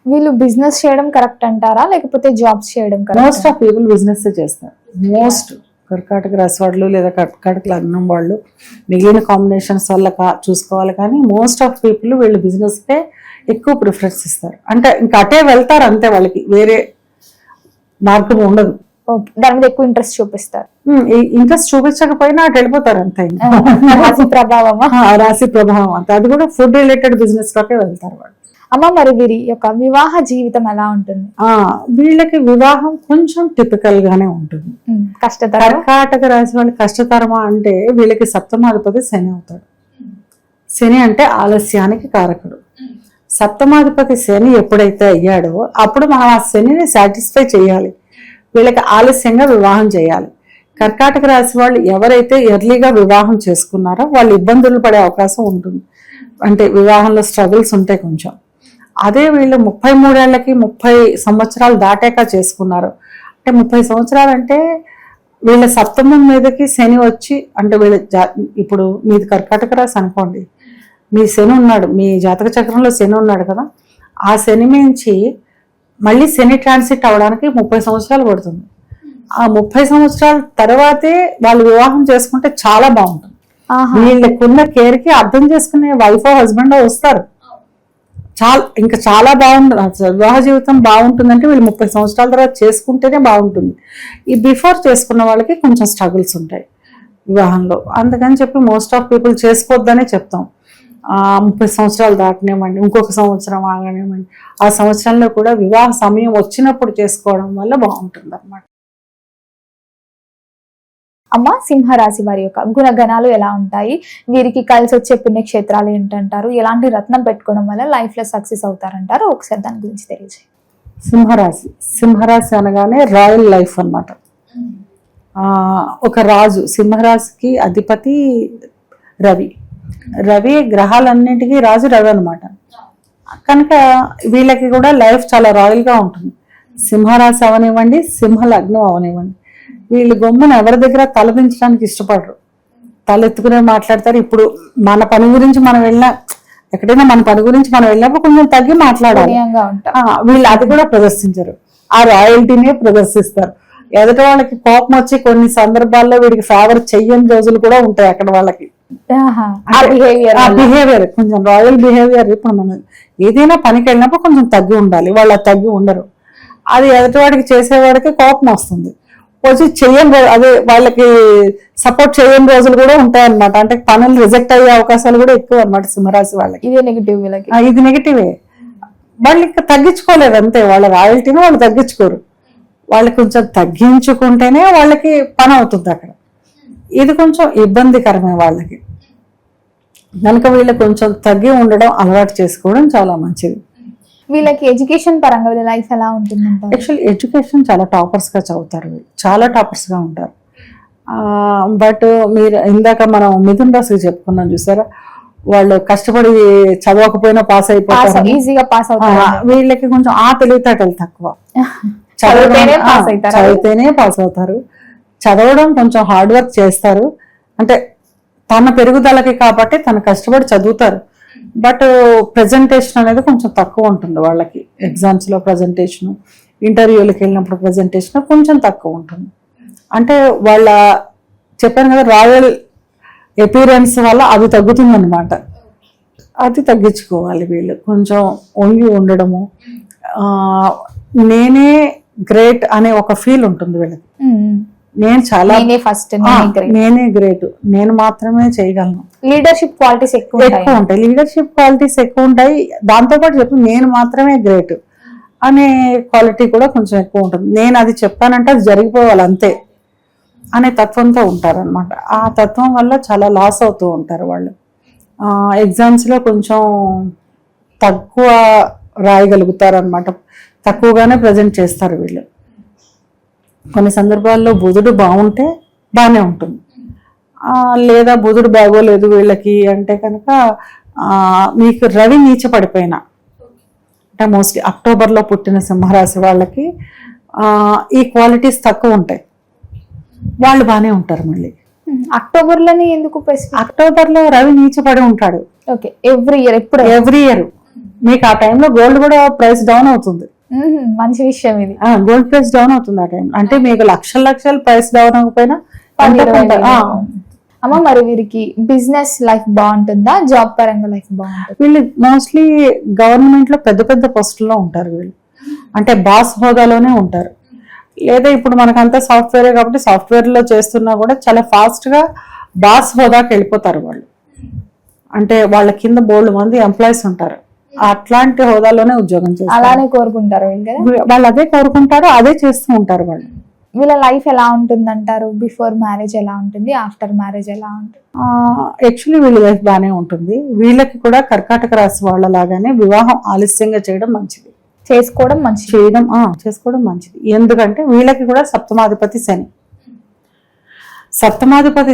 వీళ్ళు బిజినెస్ చేయడం కరెక్ట్ అంటారా, లేకపోతే జాబ్స్ చేయడం correct? Most of people business చేస్తారు. మోస్ట్ కర్కాటక రాశి వాళ్ళు లేదా కర్కాటక లగ్నం వాళ్ళు మిగిలిన కాంబినేషన్స్ వల్ల చూసుకోవాలి, కానీ మోస్ట్ ఆఫ్ పీపుల్ వీళ్ళు బిజినెస్కే ఎక్కువ ప్రిఫరెన్స్ ఇస్తారు. అంటే ఇంకా అటే వెళ్తారు అంతే, వాళ్ళకి వేరే మార్గం ఉండదు. దాని మీద ఎక్కువ ఇంట్రెస్ట్ చూపిస్తారు. ఇంట్రెస్ట్ చూపించకపోయినా అటు వెళ్ళిపోతారు అంతే. రాశి ప్రభావం, రాశి ప్రభావం అంతే. అది కూడా ఫుడ్ రిలేటెడ్ బిజినెస్ లోకే వెళ్తారు వాళ్ళు. అమ్మ, మరి వీరి యొక్క వివాహ జీవితం ఎలా ఉంటుంది? వీళ్ళకి వివాహం కొంచెం టిపికల్ గానే ఉంటుంది. కష్టతరం. కర్కాటక రాశి వాళ్ళకి కష్టతరమా అంటే, వీళ్ళకి సప్తమాధిపతి శని అవుతాడు. శని అంటే ఆలస్యానికి కారకుడు. సప్తమాధిపతి శని ఎప్పుడైతే అయ్యాడో అప్పుడు మనం ఆ శనిని సాటిస్ఫై చేయాలి, వీళ్ళకి ఆలస్యంగా వివాహం చేయాలి. కర్కాటక రాశి వాళ్ళు ఎవరైతే ఎర్లీగా వివాహం చేసుకున్నారో వాళ్ళు ఇబ్బందులు పడే అవకాశం ఉంటుంది. అంటే వివాహంలో స్ట్రగుల్స్ ఉంటాయి కొంచెం. అదే వీళ్ళు 33 ఏళ్ళకి 30 సంవత్సరాలు దాటాక చేసుకున్నారు అంటే, 30 సంవత్సరాలు అంటే వీళ్ళ సప్తమం మీదకి శని వచ్చి, అంటే వీళ్ళ ఇప్పుడు మీది కర్కాటక రాశి అనుకోండి, మీ శని ఉన్నాడు, మీ జాతక చక్రంలో శని ఉన్నాడు కదా, ఆ శని నుంచి మళ్ళీ శని ట్రాన్సిట్ అవడానికి 30 సంవత్సరాలు పడుతుంది. ఆ 30 సంవత్సరాల తర్వాతే వాళ్ళు వివాహం చేసుకుంటే చాలా బాగుంటుంది. వీళ్ళకున్న కేర్కి అర్థం చేసుకునే వైఫ్ హస్బెండ్ వస్తారు, ఇంకా చాలా బాగుంటుంది అసలు. వివాహ జీవితం బాగుంటుందంటే వీళ్ళు 30 సంవత్సరాల తర్వాత చేసుకుంటేనే బాగుంటుంది. ఈ బిఫోర్ చేసుకున్న వాళ్ళకి కొంచెం స్ట్రగుల్స్ ఉంటాయి వివాహంలో. అందుకని చెప్పి మోస్ట్ ఆఫ్ పీపుల్ చేసుకోవద్దనే చెప్తాం. 30 సంవత్సరాలు దాటనివ్వండి, ఇంకొక సంవత్సరం ఆగనివ్వండి, ఆ సంవత్సరంలో కూడా వివాహ సమయం వచ్చినప్పుడు చేసుకోవడం వల్ల బాగుంటుంది అన్నమాట. అమ్మ, సింహరాశి వారి యొక్క గుణగణాలు ఎలా ఉంటాయి, వీరికి కలిసి వచ్చే పుణ్యక్షేత్రాలు ఏంటంటారు, ఎలాంటి రత్నం పెట్టుకోవడం వల్ల లైఫ్ లో సక్సెస్ అవుతారంటారు, ఒకసారి దాని గురించి తెలియజేయండి. సింహరాశి అనగానే రాయల్ లైఫ్ అన్నమాట. ఒక రాజు, సింహరాశికి అధిపతి రవి గ్రహాలన్నింటికీ రాజు రవి అనమాట. కనుక వీళ్ళకి కూడా లైఫ్ చాలా రాయల్ గా ఉంటుంది. సింహరాశి అవనివ్వండి, సింహ లగ్నం అవనివ్వండి, వీళ్ళు గొమ్మను ఎవరి దగ్గర తలదించడానికి ఇష్టపడరు, తలెత్తుకునే మాట్లాడతారు. ఇప్పుడు మన పని గురించి మనం వెళ్ళినా, ఎక్కడైనా మన పని గురించి మనం వెళ్ళినప్పుడు కొంచెం తగ్గి మాట్లాడాలి. వీళ్ళు అది కూడా ప్రదర్శించరు, ఆ రాయల్టీనే ప్రదర్శిస్తారు. ఎదుటి వాళ్ళకి కోపం వచ్చి కొన్ని సందర్భాల్లో వీడికి ఫేవర్ చెయ్యని రోజులు కూడా ఉంటాయి అక్కడ వాళ్ళకి. బిహేవియర్ కొంచెం రాయల్ బిహేవియర్. ఇప్పుడు మనం ఏదైనా పనికి వెళ్ళినప్పుడు కొంచెం తగ్గి ఉండాలి, వాళ్ళు తగ్గి ఉండరు. అది ఎదుటివాడికి చేసేవాడికి కోపం వస్తుంది, వచ్చి చెయ్యని అదే వాళ్ళకి సపోర్ట్ చేయని రోజులు కూడా ఉంటాయన్నమాట. అంటే పనులు రిజెక్ట్ అయ్యే అవకాశాలు కూడా ఎక్కువ అన్నమాట సింహరాశి వాళ్ళకి. ఇది నెగిటివే. వాళ్ళు ఇంకా తగ్గించుకోలేదు అంతే, వాళ్ళ రాయల్టీని వాళ్ళు తగ్గించుకోరు. వాళ్ళు కొంచెం తగ్గించుకుంటేనే వాళ్ళకి పని అవుతుంది అక్కడ. ఇది కొంచెం ఇబ్బందికరమే వాళ్ళకి. కనుక వీళ్ళు కొంచెం తగ్గి ఉండడం అలవాటు చేసుకోవడం చాలా మంచిది. వీళ్ళకి ఎడ్యుకేషన్ పరంగా వీళ్ళ లైఫ్ ఎలా ఉంటుందంటే, యాక్చువల్లీ ఎడ్యుకేషన్ చాలా టాపర్స్ గా చదువుతారు, చాలా టాపర్స్ గా ఉంటారు. బట్ మీరు ఇందాక మనం మిథున రాశికి చెప్పుకున్నాం చూసారా, వాళ్ళు కష్టపడి చదవకపోయినా పాస్ అయిపోతారు, ఈజీగా పాస్ అవుతారు. వీళ్ళకి కొంచెం ఆ తెలివితేటలు తక్కువ. చదివితేనే పాస్ అవుతారు, చదవడం కొంచెం హార్డ్ వర్క్ చేస్తారు. అంటే తన పెరుగుదలకి కాబట్టి తను కష్టపడి చదువుతారు. బట్ ప్రెజెంటేషన్ అనేది కొంచెం తక్కువ ఉంటుంది వాళ్ళకి. ఎగ్జామ్స్ లో ప్రెజెంటేషన్, ఇంటర్వ్యూలకు వెళ్ళినప్పుడు ప్రెజెంటేషన్ కొంచెం తక్కువ ఉంటుంది. అంటే వాళ్ళ చెప్పాను కదా రాయల్ ఎపీరెన్స్ వల్ల అది తగ్గుతుంది అనమాట. అది తగ్గించుకోవాలి వీళ్ళు. కొంచెం వంగి ఉండడము, నేనే గ్రేట్ అనే ఒక ఫీల్ ఉంటుంది వీళ్ళకి. నేను చాలా నేనే గ్రేట్, నేను మాత్రమే చేయగలను. లీడర్షిప్ క్వాలిటీస్ ఎక్కువ ఉంటాయి. లీడర్షిప్ క్వాలిటీస్ ఎక్కువ ఉంటాయి. దాంతోపాటు చెప్పు నేను మాత్రమే గ్రేట్ అనే క్వాలిటీ కూడా కొంచెం ఎక్కువ ఉంటుంది. నేను అది చెప్పానంటే అది జరిగిపోవాలి అంతే అనే తత్వంతో ఉంటారు అనమాట. ఆ తత్వం వల్ల చాలా లాస్ అవుతూ ఉంటారు వాళ్ళు. ఎగ్జామ్స్ లో కొంచెం తక్కువ రాయగలుగుతారు అనమాట, తక్కువగానే ప్రజెంట్ చేస్తారు వీళ్ళు. కొన్ని సందర్భాల్లో బుధుడు బాగుంటే బాగానే ఉంటుంది, లేదా బుధుడు బాగోలేదు వీళ్ళకి అంటే కనుక మీకు రవి నీచ పడిపోయినా, అంటే మోస్ట్లీ అక్టోబర్లో పుట్టిన సింహరాశి వాళ్ళకి ఈ క్వాలిటీస్ తక్కువ ఉంటాయి, వాళ్ళు బాగానే ఉంటారు. మళ్ళీ అక్టోబర్లోనే ఎందుకు? అక్టోబర్లో రవి నీచ పడి ఉంటాడు. ఎవ్రీ ఇయర్ మీకు ఆ టైంలో గోల్డ్ కూడా ప్రైస్ డౌన్ అవుతుంది. మంచి విషయం ఇది. గోల్డ్ ప్రైస్ డౌన్ అవుతుంది ఆ టైం. అంటే మీకు లక్షల ప్రైస్ డౌన్ అవ్వకపోయినా అమ్మ, మరి వీరికి బిజినెస్ లైఫ్ బాగుంటుందా, జాబ్ పరంగా లైఫ్ బాగుంటుంది? వీళ్ళు మోస్ట్లీ గవర్నమెంట్ లో పెద్ద పెద్ద పోస్టుల్లో ఉంటారు వీళ్ళు, అంటే బాస్ హోదాలోనే ఉంటారు. లేదా ఇప్పుడు మనకంతా సాఫ్ట్వేరే కాబట్టి సాఫ్ట్వేర్ లో చేస్తున్నా కూడా చాలా ఫాస్ట్ గా బాస్ హోదాకి వెళ్ళిపోతారు వాళ్ళు. అంటే వాళ్ళ కింద బోల్డ్ మంది ఎంప్లాయీస్ ఉంటారు, అట్లాంటి హోదాలోనే ఉద్యోగం చేస్తారు. అలానే కోరుకుంటారు వాళ్ళు, అదే కోరుకుంటారు, అదే చేస్తూ ఉంటారు వాళ్ళు. వీళ్ళ లైఫ్ ఎలా ఉంటుంది అంటారు? బిఫోర్ మ్యారేజ్ ఎలా ఉంటుంది, ఆఫ్టర్ మ్యారేజ్ ఎలా ఉంటుంది? యాక్చువల్లీ వీళ్ళ లైఫ్ బాగానే ఉంటుంది. వీళ్ళకి కూడా కర్కాటక రాశి వాళ్ళ లాగానే వివాహం ఆలస్యంగా చేయడం మంచిది, చేసుకోవడం మంచిది. ఎందుకంటే వీళ్ళకి కూడా సప్తమాధిపతి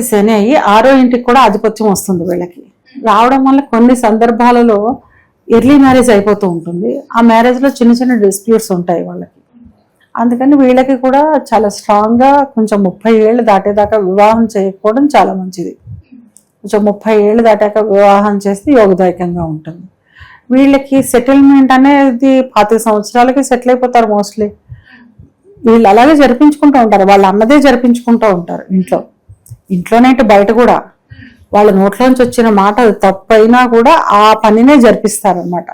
శని అయ్యి 6వ ఇంటికి కూడా ఆధిపత్యం వస్తుంది వీళ్ళకి. రావడం వల్ల కొన్ని సందర్భాలలో ఎర్లీ మ్యారేజ్ అయిపోతూ ఉంటుంది. ఆ మ్యారేజ్ లో చిన్న చిన్న డిస్ప్యూట్స్ ఉంటాయి వాళ్ళకి. అందుకని వీళ్ళకి కూడా చాలా స్ట్రాంగ్ గా కొంచెం 30 ఏళ్ళు దాటేదాకా వివాహం చేయకపోవడం చాలా మంచిది. కొంచెం 30 ఏళ్ళు దాటాక వివాహం చేస్తే యోగదాయకంగా ఉంటుంది. వీళ్ళకి సెటిల్మెంట్ అనేది 25 సంవత్సరాలకి సెటిల్ అయిపోతారు మోస్ట్లీ. వీళ్ళు అలాగే జరిపించుకుంటూ ఉంటారు, వాళ్ళ అన్నదే జరిపించుకుంటూ ఉంటారు ఇంట్లోనే బయట కూడా. వాళ్ళ నోట్లోంచి వచ్చిన మాట తప్పైనా కూడా ఆ పనినే జరిపిస్తారనమాట.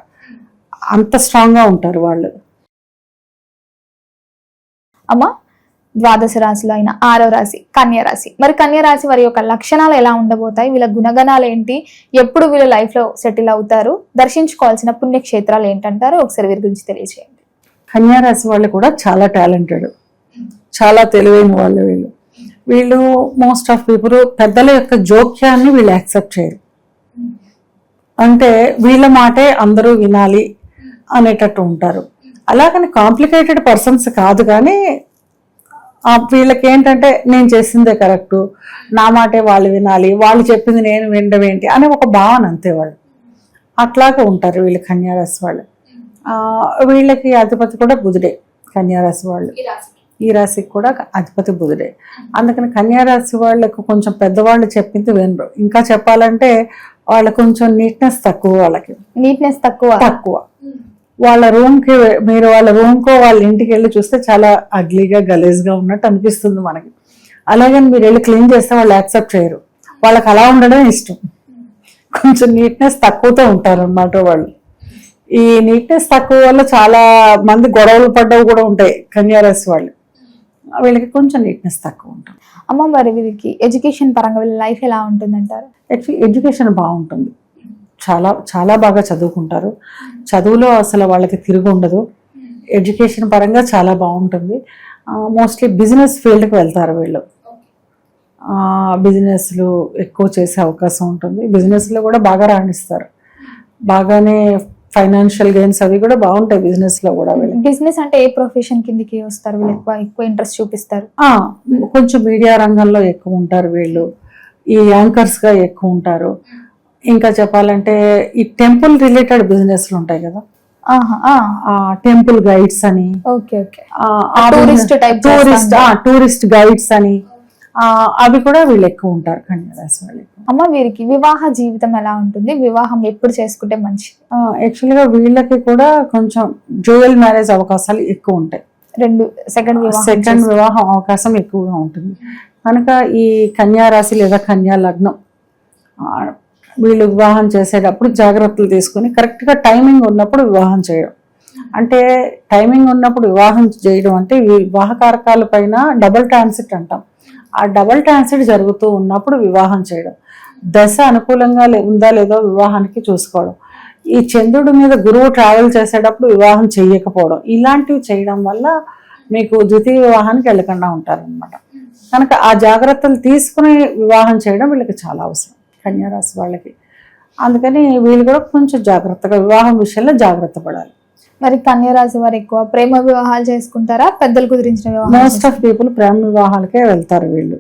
అంత స్ట్రాంగ్గా ఉంటారు వాళ్ళు. అమ్మ, ద్వాదశ రాశిలో అయిన 6వ రాశి కన్యా రాశి. మరి కన్యా రాశి వారి యొక్క లక్షణాలు ఎలా ఉండబోతాయి, వీళ్ళ గుణగణాలు ఏంటి, ఎప్పుడు వీళ్ళు లైఫ్ లో సెటిల్ అవుతారు, దర్శించుకోవాల్సిన పుణ్యక్షేత్రాలు ఏంటంటారు, ఒకసారి వీరి గురించి తెలియజేయండి. కన్యా రాశి వాళ్ళు కూడా చాలా టాలెంటెడ్, చాలా తెలివైన వాళ్ళు. వీళ్ళు మోస్ట్ ఆఫ్ పీపుల్ పెద్దల యొక్క జోక్యాన్ని వీళ్ళు యాక్సెప్ట్ చేయరు. అంటే వీళ్ళ మాటే అందరూ వినాలి అనేటట్టు ఉంటారు. అలాగని కాంప్లికేటెడ్ పర్సన్స్ కాదు, కానీ వీళ్ళకి ఏంటంటే నేను చేసిందే కరెక్టు, నా మాటే వాళ్ళు వినాలి, వాళ్ళు చెప్పింది నేను వినడం ఏంటి అనే ఒక భావన, అంతే వాళ్ళు. అట్లాగే ఉంటారు వీళ్ళు కన్యారాశి వాళ్ళు. వీళ్ళకి అధిపతి కూడా బుధుడే. కన్యారాశి వాళ్ళు ఈ రాశికి కూడా అధిపతి బుధుడే. అందుకని కన్యారాశి వాళ్ళకు కొంచెం పెద్దవాళ్ళు చెప్పింది వినరు. ఇంకా చెప్పాలంటే వాళ్ళకి కొంచెం నీట్నెస్ తక్కువ. వాళ్ళకి నీట్నెస్ తక్కువ. వాళ్ళ రూమ్కి మీరు వాళ్ళ రూమ్కో వాళ్ళ ఇంటికి వెళ్ళి చూస్తే చాలా అగ్లీగా గలీజ్గా ఉన్నట్టు అనిపిస్తుంది మనకి. అలాగని మీరు వెళ్ళి క్లీన్ చేస్తే వాళ్ళు యాక్సెప్ట్ చేయరు. వాళ్ళకి అలా ఉండడం ఇష్టం. కొంచెం నీట్నెస్ తక్కువతో ఉంటారు అన్నమాట వాళ్ళు. ఈ నీట్నెస్ తక్కువ వల్ల చాలా మంది గొడవలు పడ్డవి కూడా ఉంటాయి కన్యారాశి వాళ్ళు. వీళ్ళకి కొంచెం నీట్నెస్ తక్కువ ఉంటుంది. అమ్మ, మరి వీరికి ఎడ్యుకేషన్ పరంగా వీళ్ళ లైఫ్ ఎలా ఉంటుందంటారు? యాక్చువల్లీ ఎడ్యుకేషన్ బాగుంటుంది. చాలా చాలా బాగా చదువుకుంటారు. చదువులో అసలు వాళ్ళకి తిరుగు ఉండదు. ఎడ్యుకేషన్ పరంగా చాలా బాగుంటుంది. మోస్ట్లీ బిజినెస్ ఫీల్డ్కి వెళ్తారు వీళ్ళు. బిజినెస్లు ఎక్కువ చేసే అవకాశం ఉంటుంది. బిజినెస్లో కూడా బాగా రాణిస్తారు. బాగానే ఫైనాన్షియల్ గెయిన్స్ అవి కూడా బాగుంటాయి బిజినెస్లో కూడా. వీళ్ళు బిజినెస్ అంటే ఏ ప్రొఫెషన్ కిందకి వస్తారు? వీళ్ళు ఎక్కువ ఇంట్రెస్ట్ చూపిస్తారు. కొంచెం మీడియా రంగంలో ఎక్కువ ఉంటారు వీళ్ళు. ఈ యాంకర్స్గా ఎక్కువ ఉంటారు. ఇంకా చెప్పాలంటే ఈ టెంపుల్ రిలేటెడ్ బిజినెస్లు ఉంటాయి కదా, టెంపుల్ గైడ్స్ అని, టూరిస్ట్ గైడ్స్ అని, అవి కూడా వీళ్ళు ఎక్కువ ఉంటారు కన్యారాశి వాళ్ళు. అమ్మ, వీరికి వివాహ జీవితం ఎలా ఉంటుంది? వివాహం ఎప్పుడు చేసుకుంటే మంచిది? యాక్చువల్గా వీళ్ళకి కూడా కొంచెం డ్యూయల్ మ్యారేజ్ అవకాశాలు ఎక్కువ ఉంటాయి. సెకండ్ వివాహం అవకాశం ఎక్కువగా ఉంటుంది. కనుక ఈ కన్యారాశి లేదా కన్యా లగ్నం వీళ్ళు వివాహం చేసేటప్పుడు జాగ్రత్తలు తీసుకుని కరెక్ట్గా టైమింగ్ ఉన్నప్పుడు వివాహం చేయడం. అంటే టైమింగ్ ఉన్నప్పుడు వివాహం చేయడం అంటే వివాహ కారకాల పైన డబుల్ ట్రాన్సిట్ అంటాం. ఆ డబుల్ ట్రాన్సిట్ జరుగుతూ ఉన్నప్పుడు వివాహం చేయడం. దశ అనుకూలంగా ఉందా లేదో వివాహానికి చూసుకోవడం. ఈ చంద్రుడి మీద గురువు ట్రావెల్ చేసేటప్పుడు వివాహం చేయకపోవడం, ఇలాంటివి చేయడం వల్ల మీకు ద్వితీయ వివాహానికి వెళ్ళకుండా ఉంటారనమాట. కనుక ఆ జాగ్రత్తలు తీసుకుని వివాహం చేయడం వీళ్ళకి చాలా అవసరం కన్యారాశి వాళ్ళకి. అందుకని వీళ్ళు కూడా కొంచెం జాగ్రత్తగా వివాహం విషయంలో జాగ్రత్త పడాలి. మరి కన్యారాశి వారు ఎక్కువ ప్రేమ వివాహాలు చేసుకుంటారా, పెద్దలు కుదిరించిన వివాహాలు? మోస్ట్ ఆఫ్ పీపుల్ ప్రేమ వివాహాలకే వెళ్తారు వీళ్ళు.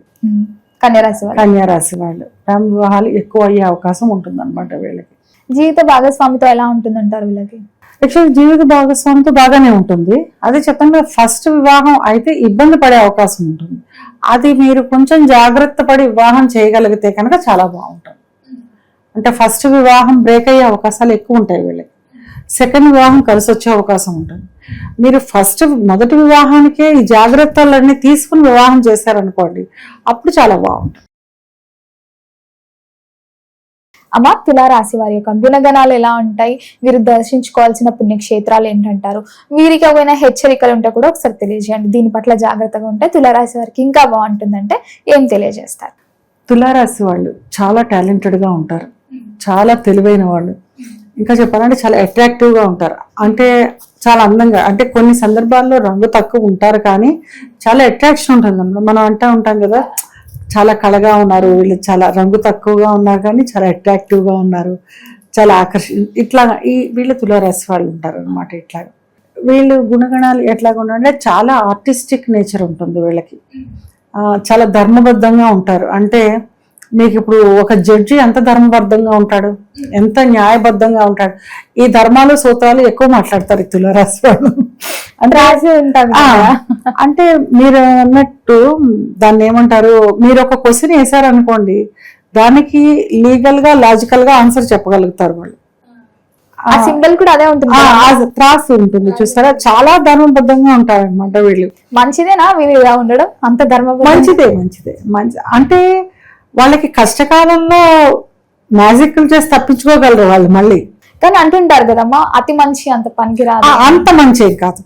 కన్యారాశి వాళ్ళు ప్రేమ వివాహాలు ఎక్కువ అయ్యే అవకాశం ఉంటుంది అనమాట వీళ్ళకి. జీవిత భాగస్వామితో ఎలా ఉంటుందంటారు వీళ్ళకి? యాక్చువల్లీ జీవిత భాగస్వామితో బాగానే ఉంటుంది. అదే చెప్పండి, ఫస్ట్ వివాహం అయితే ఇబ్బంది పడే అవకాశం ఉంటుంది. అది మీరు కొంచెం జాగ్రత్త పడి వివాహం చేయగలిగితే కనుక చాలా బాగుంటుంది. అంటే ఫస్ట్ వివాహం బ్రేక్ అయ్యే అవకాశాలు ఎక్కువ ఉంటాయి వీళ్ళకి. సెకండ్ వివాహం కలిసి వచ్చే అవకాశం ఉంటుంది. మీరు మొదటి వివాహానికే ఈ జాగ్రత్తలన్నీ తీసుకుని వివాహం చేశారనుకోండి, అప్పుడు చాలా బాగుంటుంది. అమ్మ, తులారాశి వారి యొక్క గుణగణాలు ఎలా ఉంటాయి, వీరు దర్శించుకోవాల్సిన పుణ్యక్షేత్రాలు ఏంటంటారు, వీరికి ఏమైనా హెచ్చరికలు ఉంటే కూడా ఒకసారి తెలియజేయండి. దీని పట్ల జాగ్రత్తగా ఉంటే తులారాశి వారికి ఇంకా బాగుంటుందంటే ఏం తెలియజేస్తారు? తులారాశి వాళ్ళు చాలా టాలెంటెడ్గా ఉంటారు, చాలా తెలివైన వాళ్ళు. ఇంకా చెప్పాలంటే చాలా అట్రాక్టివ్గా ఉంటారు. అంటే చాలా అందంగా, అంటే కొన్ని సందర్భాల్లో రంగు తక్కువ ఉంటారు కానీ చాలా అట్రాక్షన్ ఉంటుంది. మనం అంటూ ఉంటాం కదా, చాలా కళగా ఉన్నారు వీళ్ళు, చాలా రంగు తక్కువగా ఉన్నారు కానీ చాలా అట్రాక్టివ్గా ఉన్నారు, చాలా ఇట్లాగా వీళ్ళు తులారాశి వాళ్ళు ఉంటారు అనమాట. ఇట్లాగా వీళ్ళు గుణగణాలు ఎట్లాగా ఉన్నారంటే చాలా ఆర్టిస్టిక్ నేచర్ ఉంటుంది వీళ్ళకి. చాలా ధర్మబద్ధంగా ఉంటారు. అంటే మీకు ఇప్పుడు ఒక జడ్జి ఎంత ధర్మబద్ధంగా ఉంటాడు, ఎంత న్యాయబద్ధంగా ఉంటాడు. ఈ ధర్మాలు సూత్రాలు ఎక్కువ మాట్లాడతారు ఈ తులారాశి వాళ్ళు. అంటే మీరు అన్నట్టు దాన్ని ఏమంటారు, మీరు ఒక క్వశ్చన్ వేసారనుకోండి, దానికి లీగల్ గా లాజికల్ గా ఆన్సర్ చెప్పగలుగుతారు వాళ్ళు. ఆ సింబల్ కూడా అదే ఉంటుంది, త్రాస్ ఉంటుంది చూస్తారా. చాలా ధర్మబద్ధంగా ఉంటారు అనమాట వీళ్ళు. మంచిదేనా వీళ్ళు ఇలా ఉండడం? అంత మంచిదే. అంటే వాళ్ళకి కష్టకాలంలో మ్యాజిక్లు చేసి తప్పించుకోగలరు వాళ్ళు. మళ్ళీ కానీ అంటుంటారు కదమ్మా, అతి మంచి అంత పనికిరాదు. అంత మంచి కాదు,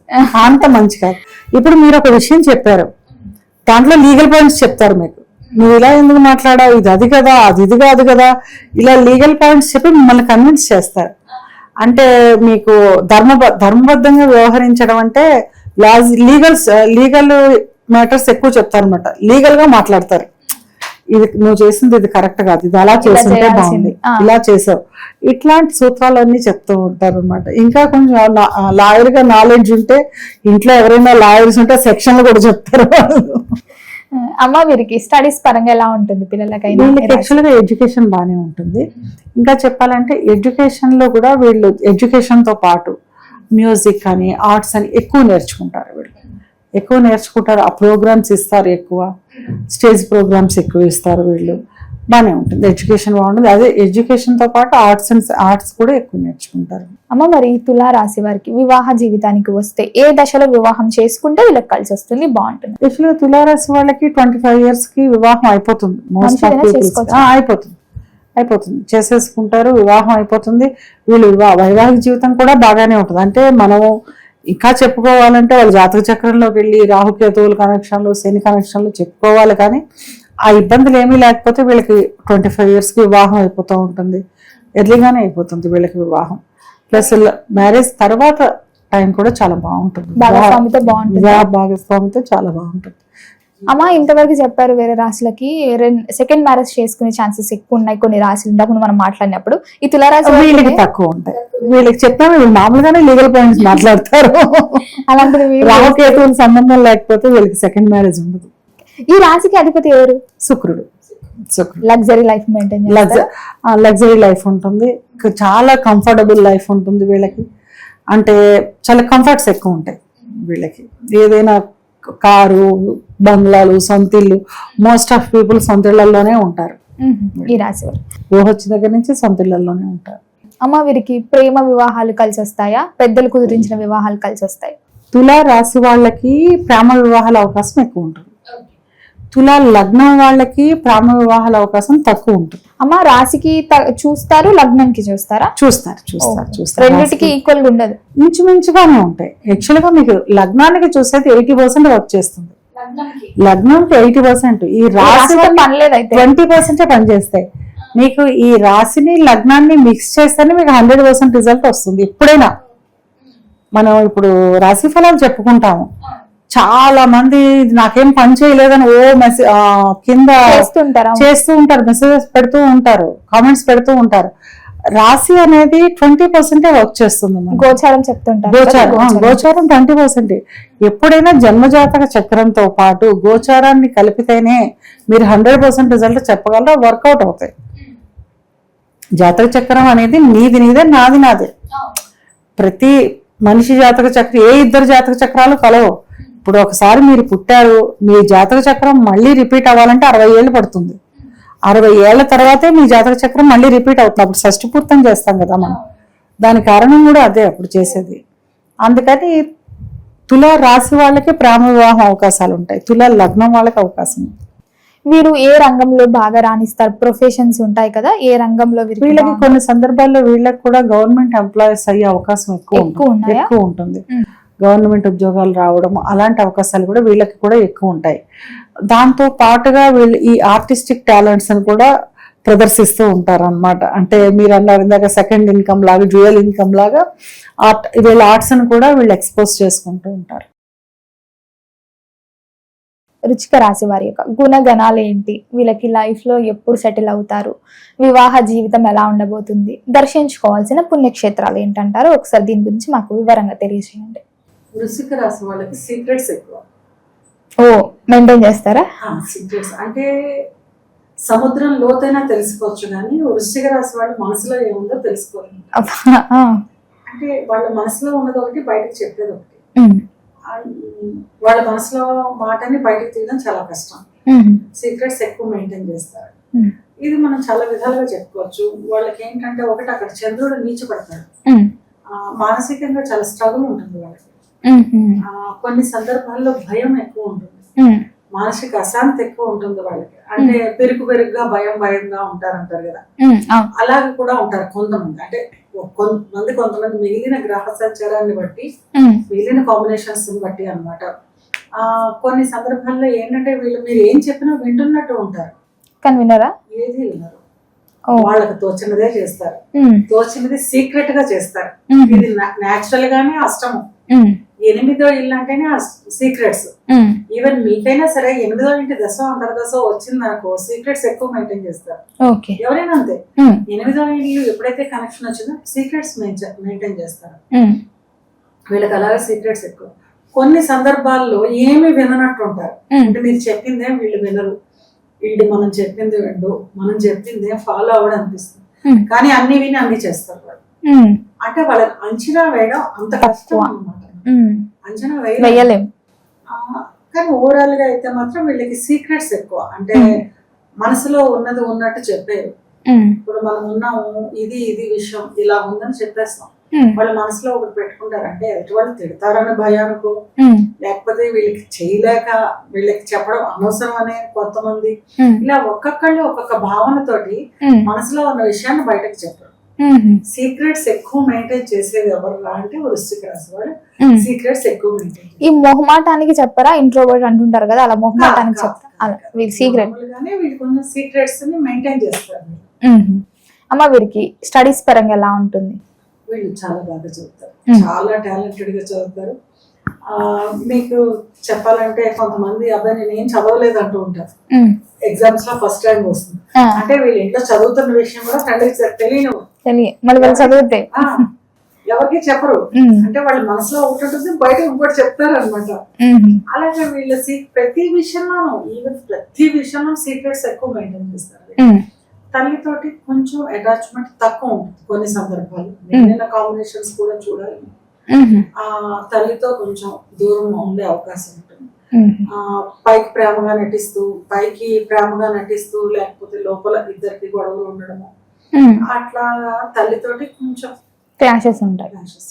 అంత మంచి కాదు. ఇప్పుడు మీరు ఒక విషయం చెప్పారు, దాంట్లో లీగల్ పాయింట్స్ చెప్తారు మీకు, నువ్వు ఇలా ఎందుకు మాట్లాడావు, ఇది అది కదా, అది ఇది కాదు కదా, ఇలా లీగల్ పాయింట్స్ చెప్పి మిమ్మల్ని కన్విన్స్ చేస్తారు. అంటే మీకు ధర్మబద్ధంగా వ్యవహరించడం అంటే లీగల్ మ్యాటర్స్ ఎక్కువ చెప్తారనమాట, లీగల్ గా మాట్లాడతారు. ఇది నువ్వు చేసింది ఇది కరెక్ట్ కాదు, ఇది అలా చేస్తుంటే బాగుంది, ఇలా చేసావు, ఇట్లాంటి సూత్రాలన్నీ చెప్తూ ఉంటారు అనమాట. ఇంకా కొంచెం లాయర్ గా నాలెడ్జ్ ఉంటే, ఇంట్లో ఎవరైనా లాయర్స్ ఉంటే సెక్షన్లు కూడా చెప్తారు వాళ్ళు. అమ్మ వీరికి స్టడీస్ పరంగా ఎలా ఉంటుంది పిల్లలకైనా? వీళ్ళకి యాక్చువల్ గా ఎడ్యుకేషన్ బాగానే ఉంటుంది. ఇంకా చెప్పాలంటే ఎడ్యుకేషన్ లో కూడా వీళ్ళు ఎడ్యుకేషన్ తో పాటు మ్యూజిక్ అని, ఆర్ట్స్ అని ఎక్కువ నేర్చుకుంటారు. వీళ్ళు ఎక్కువ నేర్చుకుంటారు, ఆ ప్రోగ్రామ్స్ ఇస్తారు, ఎక్కువ స్టేజ్ ప్రోగ్రామ్స్ ఎక్కువ ఇస్తారు. వీళ్ళు బాగానే ఉంటుంది, ఎడ్యుకేషన్ బాగుంటుంది. అదే ఎడ్యుకేషన్ తో పాటు ఆర్ట్స్ కూడా ఎక్కువ నేర్చుకుంటారు. అమ్మ మరి తులా రాశి వారికి వివాహ జీవితానికి వస్తే ఏ దశలో వివాహం చేసుకుంటే వీళ్ళకి కలిసి వస్తుంది, బాగుంటుంది? యాక్చువల్గా తులారాశి వాళ్ళకి 25 years కి వివాహం అయిపోతుంది. మోస్ట్ ఆఫ్ పీపుల్స్ అయిపోతుంది, చేసేసుకుంటారు, వివాహం అయిపోతుంది. వీళ్ళు వైవాహిక జీవితం కూడా బాగానే ఉంటుంది. అంటే మనము ఇంకా చెప్పుకోవాలంటే వాళ్ళ జాతక చక్రంలోకి వెళ్ళి రాహుకేతువుల కనెక్షన్లు, శని కనెక్షన్లు చెప్పుకోవాలి. కానీ ఆ ఇబ్బందులు ఏమీ లేకపోతే వీళ్ళకి 25 years కి వివాహం అయిపోతూ ఉంటుంది. ఎర్లీగానే అయిపోతుంది వీళ్ళకి వివాహం. ప్లస్ మ్యారేజ్ తర్వాత టైం కూడా చాలా బాగుంటుంది, భాగస్వామితో చాలా బాగుంటుంది. అమ్మ ఇంతవరకు చెప్పారు వేరే రాశులకి సెకండ్ మ్యారేజ్ చేసుకునే ఛాన్సెస్ ఎక్కువ ఉన్నాయి కొన్ని రాశులు, ఇంతకుముందు మనం మాట్లాడినప్పుడు. ఈ తులారాశి వీళ్ళకి తక్కువ ఉంటాయి. వీళ్ళకి చెప్పినా వీళ్ళు మామూలుగానే లీగల్ పాయింట్స్ మాట్లాడతారు. అలాంటిది రాహుకేతువుల సంబంధం లేకపోతే వీళ్ళకి సెకండ్ మ్యారేజ్ ఉండదు. ఈ రాశికి అధిపతి ఎవరు? శుక్రుడు. Luxury life maintain luxury life ఉంటుంది, చాలా కంఫర్టబుల్ లైఫ్ ఉంటుంది వీళ్ళకి. అంటే చాలా కంఫర్ట్స్ ఎక్కువ ఉంటాయి వీళ్ళకి. ఏదైనా కారు, బంగ్లాలు, సొంతిల్లు, మోస్ట్ ఆఫ్ పీపుల్ సొంతిళ్లలోనే ఉంటారు ఈ రాశి వారు. ఊహొచ్చిన దగ్గర నుంచి సొంతిళ్లలోనే ఉంటారు. అమ్మ వీరికి ప్రేమ వివాహాలు కలిసి వస్తాయా, పెద్దలు కుదిరించిన వివాహాలు కలిసి వస్తాయి? తులా రాశి వాళ్ళకి ప్రేమ వివాహాల అవకాశం ఎక్కువ ఉంటుంది. తులా లగ్నం వాళ్ళకి ప్రేమ వివాహాల అవకాశం తక్కువ ఉంటుంది. అమ్మ రాశికి చూస్తారు, లగ్నంకి చూస్తారా? చూస్తారు. రెండింటికి ఈక్వల్ గా ఉండదు, ఇంచుమించుగానే ఉంటాయి. యాక్చువల్ గా మీకు లగ్నానికి చూసేది 80% వర్క్ చేస్తుంది, లగ్నంకి 80%. ఈ రాశి 20% పనిచేస్తాయి. మీకు ఈ రాశిని లగ్నాన్ని మిక్స్ చేస్తేనే మీకు 100% రిజల్ట్ వస్తుంది. ఎప్పుడైనా మనం ఇప్పుడు రాశి ఫలాలు చెప్పుకుంటాము, చాలా మంది నాకేం పని చేయలేదని కింద చేస్తూ ఉంటారు, మెసేజెస్ పెడుతూ ఉంటారు, కామెంట్స్ పెడుతూ ఉంటారు. రాశి అనేది 20% వర్క్ చేస్తుంది. గోచారం చెప్తుంటారు, గోచారం 20%. ఎప్పుడైనా జన్మజాతక చక్రంతో పాటు గోచారాన్ని కలిపితేనే మీరు 100% రిజల్ట్ చెప్పగలరా, వర్కౌట్ అవుతాయి. జాతక చక్రం అనేది నీదే నాదే. ప్రతి మనిషి జాతక చక్రం, ఏ ఇద్దరు జాతక చక్రాలు కలవు. ఇప్పుడు ఒకసారి మీరు పుట్టారు, మీ జాతక చక్రం మళ్ళీ రిపీట్ అవ్వాలంటే 60 ఏళ్ళు పడుతుంది. 60 ఏళ్ల తర్వాతే మీ జాతక చక్రం మళ్ళీ రిపీట్ అవుతుంది. అప్పుడు షష్టి పూర్తం చేస్తాం కదా మనం, దాని కారణం కూడా అదే అప్పుడు చేసేది. అందుకని తులా రాశి వాళ్ళకి ప్రేమ వివాహం అవకాశాలు ఉంటాయి, తులా లగ్నం వాళ్ళకి అవకాశం. వీరు ఏ రంగంలో బాగా రాణిస్తారు? ప్రొఫెషన్స్ ఉంటాయి కదా, ఏ రంగంలో వీళ్ళకి కొన్ని సందర్భాల్లో వీళ్ళకి కూడా గవర్నమెంట్ ఎంప్లాయీస్ అయ్యే అవకాశం ఎక్కువ ఉంటుంది. గవర్నమెంట్ ఉద్యోగాలు రావడం అలాంటి అవకాశాలు కూడా వీళ్ళకి కూడా ఎక్కువ ఉంటాయి. దాంతో పాటుగా వీళ్ళు ఈ ఆర్టిస్టిక్ టాలెంట్స్ అని కూడా ప్రదర్శిస్తూ ఉంటారు అన్నమాట. అంటే మీరు అన్నారు ఇందాక సెకండ్ ఇన్కమ్ లాగా, డ్యూయల్ ఇన్కమ్ లాగా వీళ్ళ ఆర్ట్స్ అని కూడా వీళ్ళు ఎక్స్పోజ్ చేసుకుంటూ ఉంటారు. రుచిక రాశి వారి యొక్క గుణగణాలు ఏంటి, వీళ్ళకి లైఫ్ లో ఎప్పుడు సెటిల్ అవుతారు, వివాహ జీవితం ఎలా ఉండబోతుంది, దర్శించుకోవాల్సిన పుణ్యక్షేత్రాలు ఏంటంటారు? ఒకసారి దీని గురించి మాకు వివరంగా తెలియజేయండి. వృశ్చిక రాశి వాళ్ళకి సీక్రెట్స్ ఎక్కువ. మెయింటైన్ చేస్తారా? సీక్రెట్స్ అంటే సముద్రం లోతైనా తెలుసుకోవచ్చు, కానీ వృశ్చిక రాశి వాళ్ళ మనసులో ఏముందో తెలుసుకోవాలి. అంటే వాళ్ళ మనసులో ఉన్నది ఒకటి, బయటకు చెప్పేది ఒకటి. వాళ్ళ మనసులో మాటని బయటకు తీయడం చాలా కష్టం. సీక్రెట్స్ ఎక్కువ మెయింటైన్ చేస్తారు. ఇది మనం చాలా విధాలుగా చెప్పుకోవచ్చు. వాళ్ళకి ఏంటంటే ఒకటి, అక్కడ చంద్రుడు నీచపడతాడు, మానసికంగా చాలా స్ట్రగుల్ ఉంటుంది వాళ్ళకి. కొన్ని సందర్భాల్లో భయం ఎక్కువ ఉంటుంది, మానసిక అశాంతి ఎక్కువ ఉంటుంది వాళ్ళకి. అంటే పెరుగుగా భయంగా ఉంటారంటారు కదా, అలాగే కూడా ఉంటారు కొంతమంది. అంటే కొంతమంది మిగిలిన గ్రహ సంచారాన్ని బట్టి, ఉమ్, మిగిలిన కాంబినేషన్స్ బట్టి అన్నమాట. కొన్ని సందర్భాల్లో ఏంటంటే వీళ్ళు మీరు ఏం చెప్పినా వింటున్నట్టు ఉంటారు, కానీ వినరా? ఏది వినరు. ఓ. వాళ్ళకి తోచినదే చేస్తారు, ఉమ్, తోచినది సీక్రెట్ గా చేస్తారు. ఉమ్, ఇది నేచురల్ గానే అష్టమం. ఉమ్, 8వ ఇల్లు అంటేనే సీక్రెట్స్. ఉమ్, ఈవెన్ మీకైనా సరే 8వ ఇంటి దశ అంతర్దశ వచ్చింది అనుకో, సీక్రెట్స్ ఎక్కువ మెయింటైన్ చేస్తారు. ఓకే. ఎవరైనా అంతే. ఉమ్, 8వ ఇల్లు ఎప్పుడైతే కనెక్షన్ వచ్చిందో సీక్రెట్స్ మెయింటైన్ చేస్తారు. ఉమ్, వీళ్ళకి అలాగే సీక్రెట్స్ ఎక్కువ. కొన్ని సందర్భాల్లో ఏమి విననట్టు ఉంటారు. ఉమ్, అంటే మీరు చెప్పిందే వీళ్ళు వినరు, వీళ్ళు మనం చెప్పింది విండు, మనం చెప్పిందే ఫాలో అవ్వడం అనిపిస్తుంది. ఉమ్, కానీ అన్ని విని అన్ని చేస్తారు వాళ్ళు. ఉమ్, అంటే వాళ్ళని అంచనా వేయడం అంత కష్టం అన్నమాట. ఉమ్, అంచనా వెయ్యలేం. కానీ ఓవరాల్ గా అయితే మాత్రం వీళ్ళకి సీక్రెట్స్ ఎక్కువ. అంటే మనసులో ఉన్నది ఉన్నట్టు చెప్పేరు. ఉమ్, ఇప్పుడు మనం ఉన్నాము, ఇది విషయం ఇలా ఉందని చెప్పేస్తాం. ఉమ్, వాళ్ళ మనసులో ఒకటి పెట్టుకుంటారు. అంటే ఎదుటి వాళ్ళు తిడతారని భయానికో, ఉమ్, లేకపోతే వీళ్ళకి చేయలేక వీళ్ళకి చెప్పడం అనవసరం అనే కొంతమంది, ఉమ్, ఇలా ఒక్కొక్కళ్ళు ఒక్కొక్క భావనతోటి ఉమ్, మనసులో ఉన్న విషయాన్ని బయటకు చెప్పరు. ఉమ్, సీక్రెట్స్ ఎక్కువ మెయింటైన్ చేసేది ఎవరు అంటే వృశ్చిక రాశి వాళ్ళు. ఉమ్. సీక్రెట్స్ ఎక్కువ మెయింటైన్ ఈ మొహమాటానికి చెప్పరా? ఇంట్రోవర్ట్ అంటుంటారు కదా, అలా మొహమాటానికి చెప్తారా? అలా వీళ్ళు సీక్రెట్. వీళ్ళు కొంచెం సీక్రెట్స్ ని మెయింటైన్ చేస్తారు. అమ్మ, వీరికి స్టడీస్ పరంగా ఎలా ఉంటుంది? వీళ్ళు చాలా బాగా చదువుతారు, Hmm. చాలా టాలెంటెడ్ గా చదువుతారు. మీకు చెప్పాలంటే కొంతమంది అబ్బాయి నేను ఏం చదవలేదు అంటూ ఉంటారు. ఉమ్, ఎగ్జామ్స్ లో ఫస్ట్ ర్యాంక్ వస్తుంది ఆ, అంటే వీళ్ళు ఇంట్లో చదువుతున్న విషయం కూడా తండ్రికి తెలియను, మళ్ళీ వాళ్ళు చదివితే ఎవరికి చెప్పరు. ఉమ్, అంటే వాళ్ళ మనసులో ఒకటి ఉంటుంది, బయట ఇంకోటి చెప్తారు అనమాట. ఉమ్, అలాగే వీళ్ళు ప్రతి విషయంలోనూ, ఈవెన్ ప్రతి విషయంలో సీక్రెట్స్ ఎక్కువ మెయింటైన్ చేస్తారు. ఉమ్, తల్లితోటి కొంచెం అటాచ్మెంట్ తక్కువ ఉంటుంది కొన్ని సందర్భాలు. మిగిలిన కాంబినేషన్స్ కూడా చూడాలి. ఉమ్, తల్లితో కొంచెం దూరం ఉండే అవకాశం ఉంటుంది. ఉమ్, పైకి ప్రేమగా నటిస్తూ లేకపోతే లోపల ఇద్దరికి గొడవలు ఉండడము, ఉమ్, అట్లా తల్లితోటి కొంచెం క్లాషెస్ ఉంటాయి. క్లాషెస్,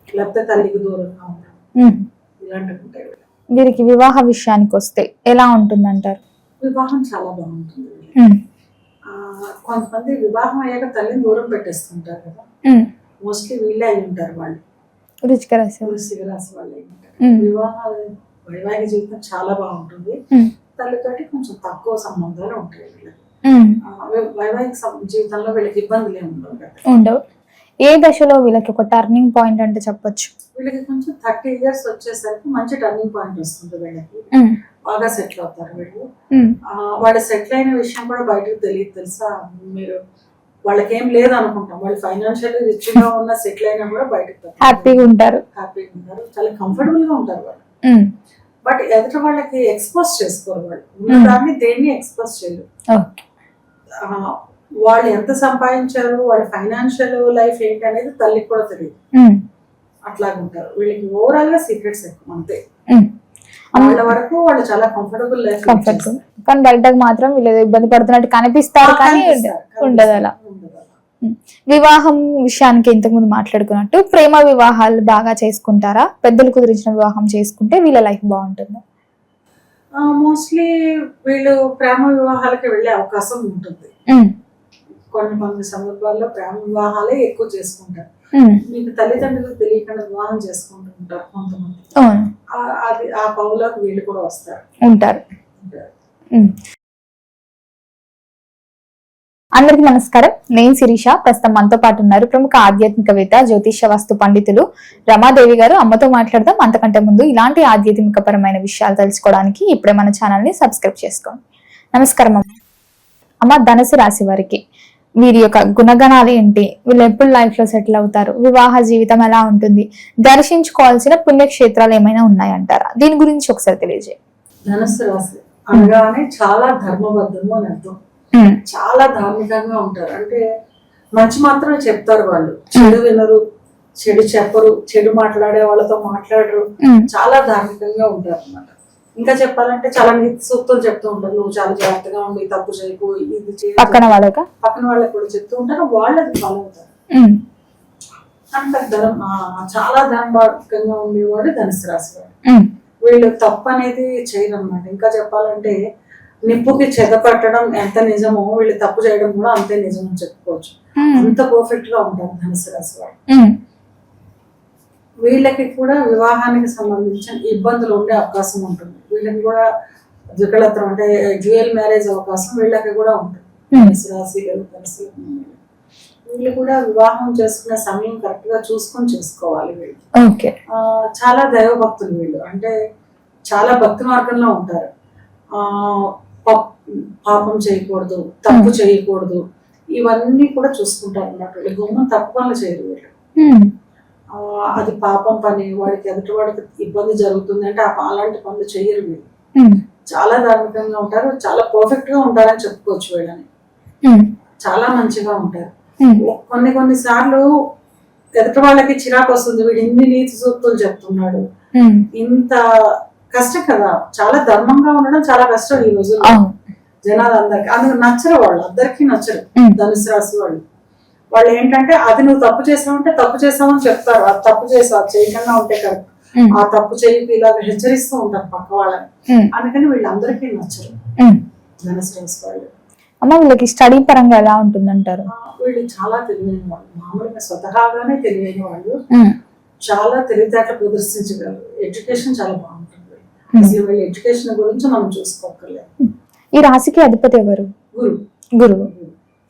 లేకపోతే తల్లికి దూరంగా ఉండడం, ఉమ్. ఇలాంటివి ఉంటాయి. వీరికి వివాహ విషయానికి వస్తే ఎలా ఉంటుందంటారు? వివాహం చాలా బాగుంటుంది. ఉమ్, కొంతమంది వివాహం అయ్యాక తల్లిని దూరం పెట్టేస్తుంటారు కదా, ఉమ్, మోస్ట్లీ వీళ్ళే అయి ఉంటారు. వాళ్ళు వృశ్చిక రాశి. వృశ్చిక రాశి వాళ్ళు అయి ఉంటారు. ఉమ్. వైవాహిక జీవితం చాలా బాగుంటుంది. ఉమ్, తల్లితోటి కొంచెం తక్కువ సంబంధాలు ఉంటాయి వీళ్ళకి. ఉమ్, వైవాహిక జీవితంలో వీళ్ళకి ఇబ్బందులు ఏమి ఉండవు కదా. ఉండవు. ఏ దశలో వీళ్ళకి ఒక టర్నింగ్ పాయింట్ అంటే చెప్పొచ్చు? వీళ్ళకి కొంచెం 30 years వచ్చేసరికి మంచి టర్నింగ్ పాయింట్ వస్తుంది. వీళ్ళకి ఉమ్, బాగా సెటిల్ అవుతారు వీళ్ళు. ఉమ్, వాళ్ళు సెటిల్ అయిన విషయం కూడా బయటకు తెలియదు తెలుసా. మీరు వాళ్ళకి ఏం లేదు అనుకుంటాం, వాళ్ళు ఫైనాన్షియల్లీ రిచ్ గా ఉన్న సెటిల్ అయినా కూడా బయటకు హ్యాపీగా ఉంటారు. హ్యాపీగా ఉంటారు, చాలా కంఫర్టబుల్ గా ఉంటారు వాళ్ళు. ఉమ్, బట్ ఎదుటి వాళ్ళకి ఎక్స్పోజ్ చేసుకోరు. వాళ్ళు ఉన్నదాన్ని దేన్ని ఎక్స్పోజ్ చేయరు. ఓకే. వాళ్ళు ఎంత సంపాదించారు, వాళ్ళ ఫైనాన్షియల్ లైఫ్ ఏంటి అనేది తల్లికి కూడా తెలియదు. ఉమ్, అట్లాగుంటారు. వీళ్ళకి ఓవరాల్ గా సీక్రెట్స్ ఎక్కువ అంతే. ఉమ్. వాళ్ళ వరకు వాళ్ళు చాలా కంఫర్టబుల్ లైఫ్ కంఫర్టబుల్, కానీ బయటకు మాత్రం వీళ్ళు ఇబ్బంది పడుతున్నట్టు కనిపిస్తారు, కానీ ఉండదు అలా. ఉమ్. వివాహం విషయానికి ఇంతకు ముందు మాట్లాడుకున్నట్టు ప్రేమ వివాహాలు బాగా చేసుకుంటారా? పెద్దలు కుదిరించిన వివాహం చేసుకుంటే వీళ్ళ లైఫ్ బాగుంటుందా? మోస్ట్లీ వీళ్ళు ప్రేమ వివాహాలకి వెళ్ళే అవకాశం ఉంటుంది. ఉమ్, కొన్ని సందర్భాల్లో ప్రేమ వివాహాలే ఎక్కువ చేసుకుంటారు. ఉమ్, మీకు తల్లిదండ్రులకు తెలియకుండా వివాహం చేసుకుంటూ ఉంటారు కొంతమంది. అవును, అది ఆ పౌలోకి వీళ్ళు కూడా వస్తారు, ఉంటారు. ఉమ్. అందరికి నమస్కారం. నేను శిరీష. ప్రస్తుతం మనతో పాటు ఉన్నారు ప్రముఖ ఆధ్యాత్మికవేత్త, జ్యోతిష్య వాస్తు పండితులు రమాదేవి గారు. అమ్మతో మాట్లాడదాం. అంతకంటే ముందు ఇలాంటి ఆధ్యాత్మిక పరమైన విషయాలు తెలుసుకోవడానికి ఇప్పుడే మన ఛానల్ ని సబ్స్క్రైబ్ చేసుకోండి. నమస్కారం అమ్మ. అమ్మ, ధనుసు రాశి వారికి వీరి యొక్క గుణగణాలు ఏంటి? వీళ్ళు ఎప్పుడు లైఫ్ లో సెటిల్ అవుతారు? వివాహ జీవితం ఎలా ఉంటుంది? దర్శించుకోవాల్సిన పుణ్యక్షేత్రాలు ఏమైనా ఉన్నాయంటారా? దీని గురించి ఒకసారి తెలియజేయండి. ధనుస్సు రాశి అనగానే చాలా ధర్మబద్ధము అని అర్థం. చాలా ధార్మికంగా ఉంటారు. అంటే మంచి మాత్రమే చెప్తారు వాళ్ళు, చెడు వినరు, చెడు చెప్పరు, చెడు మాట్లాడే వాళ్ళతో మాట్లాడరు. చాలా ధార్మికంగా ఉంటారు అన్నమాట. ఇంకా చెప్పాలంటే చాలా నీతి సూక్తులు చెప్తూ ఉంటారు. నువ్వు చాలా జాగ్రత్తగా ఉండి, తప్పు చేయకు, ఇది చేయ, పక్కన వాళ్ళకి కూడా చెప్తూ ఉంటారు. వాళ్ళది ఫాలో అవుతారు. అంటే చాలా ధర్మబద్ధంగా ఉండేవాడు ధనుసు రాశి వాడు. వీళ్ళు తప్పు అనేది చేయరు అనమాట. ఇంకా చెప్పాలంటే నిప్పుకి చెద పట్టడం ఎంత నిజమో వీళ్ళు తప్పు చేయడం కూడా అంతే నిజం అని చెప్పుకోవచ్చు. అంత పర్ఫెక్ట్ గా ఉంటారు ధనుసు రాశి వాళ్ళు. వీళ్ళకి కూడా వివాహానికి సంబంధించిన ఇబ్బందులు ఉండే అవకాశం ఉంటుంది. వీళ్ళకి కూడా ద్వికళత్వం అంటే డ్యూయల్ మ్యారేజ్ అవకాశం వీళ్ళకి కూడా ఉంటుంది. ధనుసు రాశి ధనుసు వీళ్ళు కూడా వివాహం చేసుకునే సమయం కరెక్ట్ గా చూసుకొని చేసుకోవాలి. వీళ్ళు చాలా దైవభక్తులు వీళ్ళు, అంటే చాలా భక్తి మార్గంలో ఉంటారు. పాపం చేయకూడదు, తప్పు చేయకూడదు, ఇవన్నీ కూడా చూసుకుంటారు అన్నమాట. వీళ్ళు గుమ్మం తప్పు పనులు చేయరు వీళ్ళు. అది పాపం పని, వాడికి ఎదుటి వాడికి ఇబ్బంది జరుగుతుంది అంటే అలాంటి పనులు చేయరు వీళ్ళు. చాలా ధార్మికంగా ఉంటారు, చాలా పర్ఫెక్ట్ గా ఉంటారని చెప్పుకోవచ్చు. వీళ్ళని చాలా మంచిగా ఉంటారు. కొన్ని సార్లు ఎదుటి వాళ్ళకి చిరాకు వస్తుంది, వీడు ఇన్ని నీతి సూక్తులు చెప్తున్నాడు, ఇంత కష్టం కదా. చాలా ధర్మంగా ఉండడం చాలా కష్టం ఈ రోజుల్లో జనాలు అందరికి. అందుకు నచ్చరు వాళ్ళు, అందరికీ నచ్చరు ధనుసు రాశి వాళ్ళు. వాళ్ళు ఏంటంటే అది నువ్వు తప్పు చేసావంటే తప్పు చేసావని చెప్తారు, అది తప్పు చేసావు చేయకుండా ఉంటే కరెక్ట్, ఆ తప్పు చేయకు ఇలా హెచ్చరిస్తూ ఉంటారు పక్క వాళ్ళని. అందుకని వీళ్ళందరికీ నచ్చరు ధనుసు రాశి వాళ్ళు. అమ్మ వీళ్ళకి స్టడీ పరంగా ఎలా ఉంటుందంటారు? వీళ్ళు చాలా తెలివైన వాళ్ళు, మామూలుగా స్వతహాగానే తెలివైన వాళ్ళు, చాలా తెలివితేటలు ప్రదర్శించగలరు. ఎడ్యుకేషన్ చాలా బాగుంటుంది. అసలు వీళ్ళ ఎడ్యుకేషన్ గురించి మనం చూసుకోకర్లేదు. ఈ రాశికి అధిపతి ఎవరు? గురువు.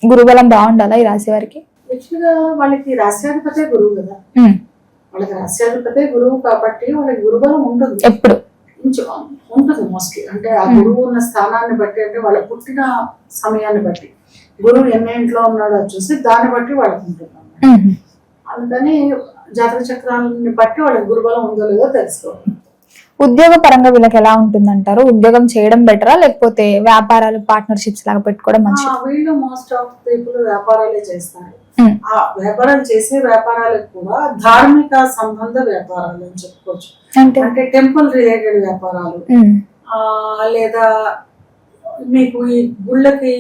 గురుబలం బాగుండాలా ఈ రాశి వారికి? యాక్చువల్గా వాళ్ళకి రాశ్యాధిపతే గురువు కదా, వాళ్ళకి రాశ్యాధిపతే గురువు కాబట్టి వాళ్ళకి గురుబలం ఉంటుంది ఎప్పుడు ఉంటుంది మోస్ట్లీ. అంటే ఆ గురువు ఉన్న స్థానాన్ని బట్టి, అంటే వాళ్ళ పుట్టిన సమయాన్ని బట్టి, గురువు ఎన్ని ఇంట్లో ఉన్నాడో చూసి దాన్ని బట్టి వాళ్ళకి ఉంటుంది. అందుకని జాతక చక్రాలని బట్టి వాళ్ళకి గురుబలం ఉందో లేదో తెలుసుకోవాలి. ఉద్యోగ పరంగా వీళ్ళకి ఎలా ఉంటుందంటారు? ఉద్యోగం చేయడం బెటరా లేకపోతే వ్యాపారాలు పార్ట్నర్షిప్స్ లాగా పెట్టుకోవడం మంచిది? వీళ్ళు మోస్ట్ ఆఫ్ పీపుల్ వ్యాపారాలే చేస్తారు. ఆ వ్యాపారాలు చేసే వ్యాపారాలకు కూడా ధార్మిక సంబంధ వ్యాపారాలు అని చెప్పుకోవచ్చు. అంటే టెంపుల్ రిలేటెడ్ వ్యాపారాలు, లేదా మీకు ఈ గుళ్ళకి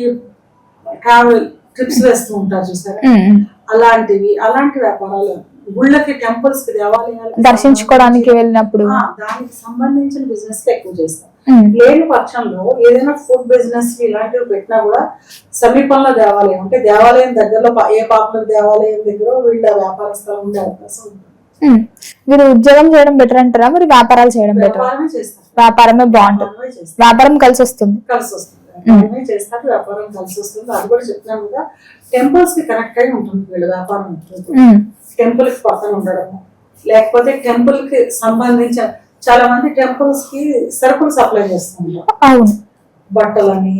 ట్రావెల్ ట్రిప్స్ వేస్తూ ఉంటారు చూసారా, అలాంటి వ్యాపారాలు. గుళ్ళకి టెంపుల్స్ కి దేవాలయాలు దర్శించుకోవడానికి వెళ్ళినప్పుడు దానికి సంబంధించిన బిజినెస్ ఎక్కువ చేస్తారు. లేని పక్షంలో ఏదైనా ఫుడ్ బిజినెస్ ఇలాంటివి పెట్టినా కూడా సమీపంలో దేవాలయం, అంటే దేవాలయం దగ్గరలో ఏ పాపులర్ దేవాలయం దగ్గర వీళ్ళ వ్యాపార స్థలం ఉండే అవకాశం ఉంటుంది. మీరు ఉద్యోగం చేయడం బెటర్ అంటారా మరి వ్యాపారాలు చేయడం బెటర్? వ్యాపారమే బాగుంటుంది, వ్యాపారం కలిసి వస్తుంది చేస్తారు, వ్యాపారం కలిసి వస్తుంది. అది కూడా చెప్తున్నాను కదా, టెంపుల్స్ కి కనెక్ట్ అయి ఉంటుంది వీళ్ళ వ్యాపారం. టెంపుల్ కి పక్కన ఉండడము, లేకపోతే టెంపుల్ కి సంబంధించిన చాలా మంది టెంపుల్స్ కి సరుకులు సప్లై చేస్తుంటారు. బట్టలని,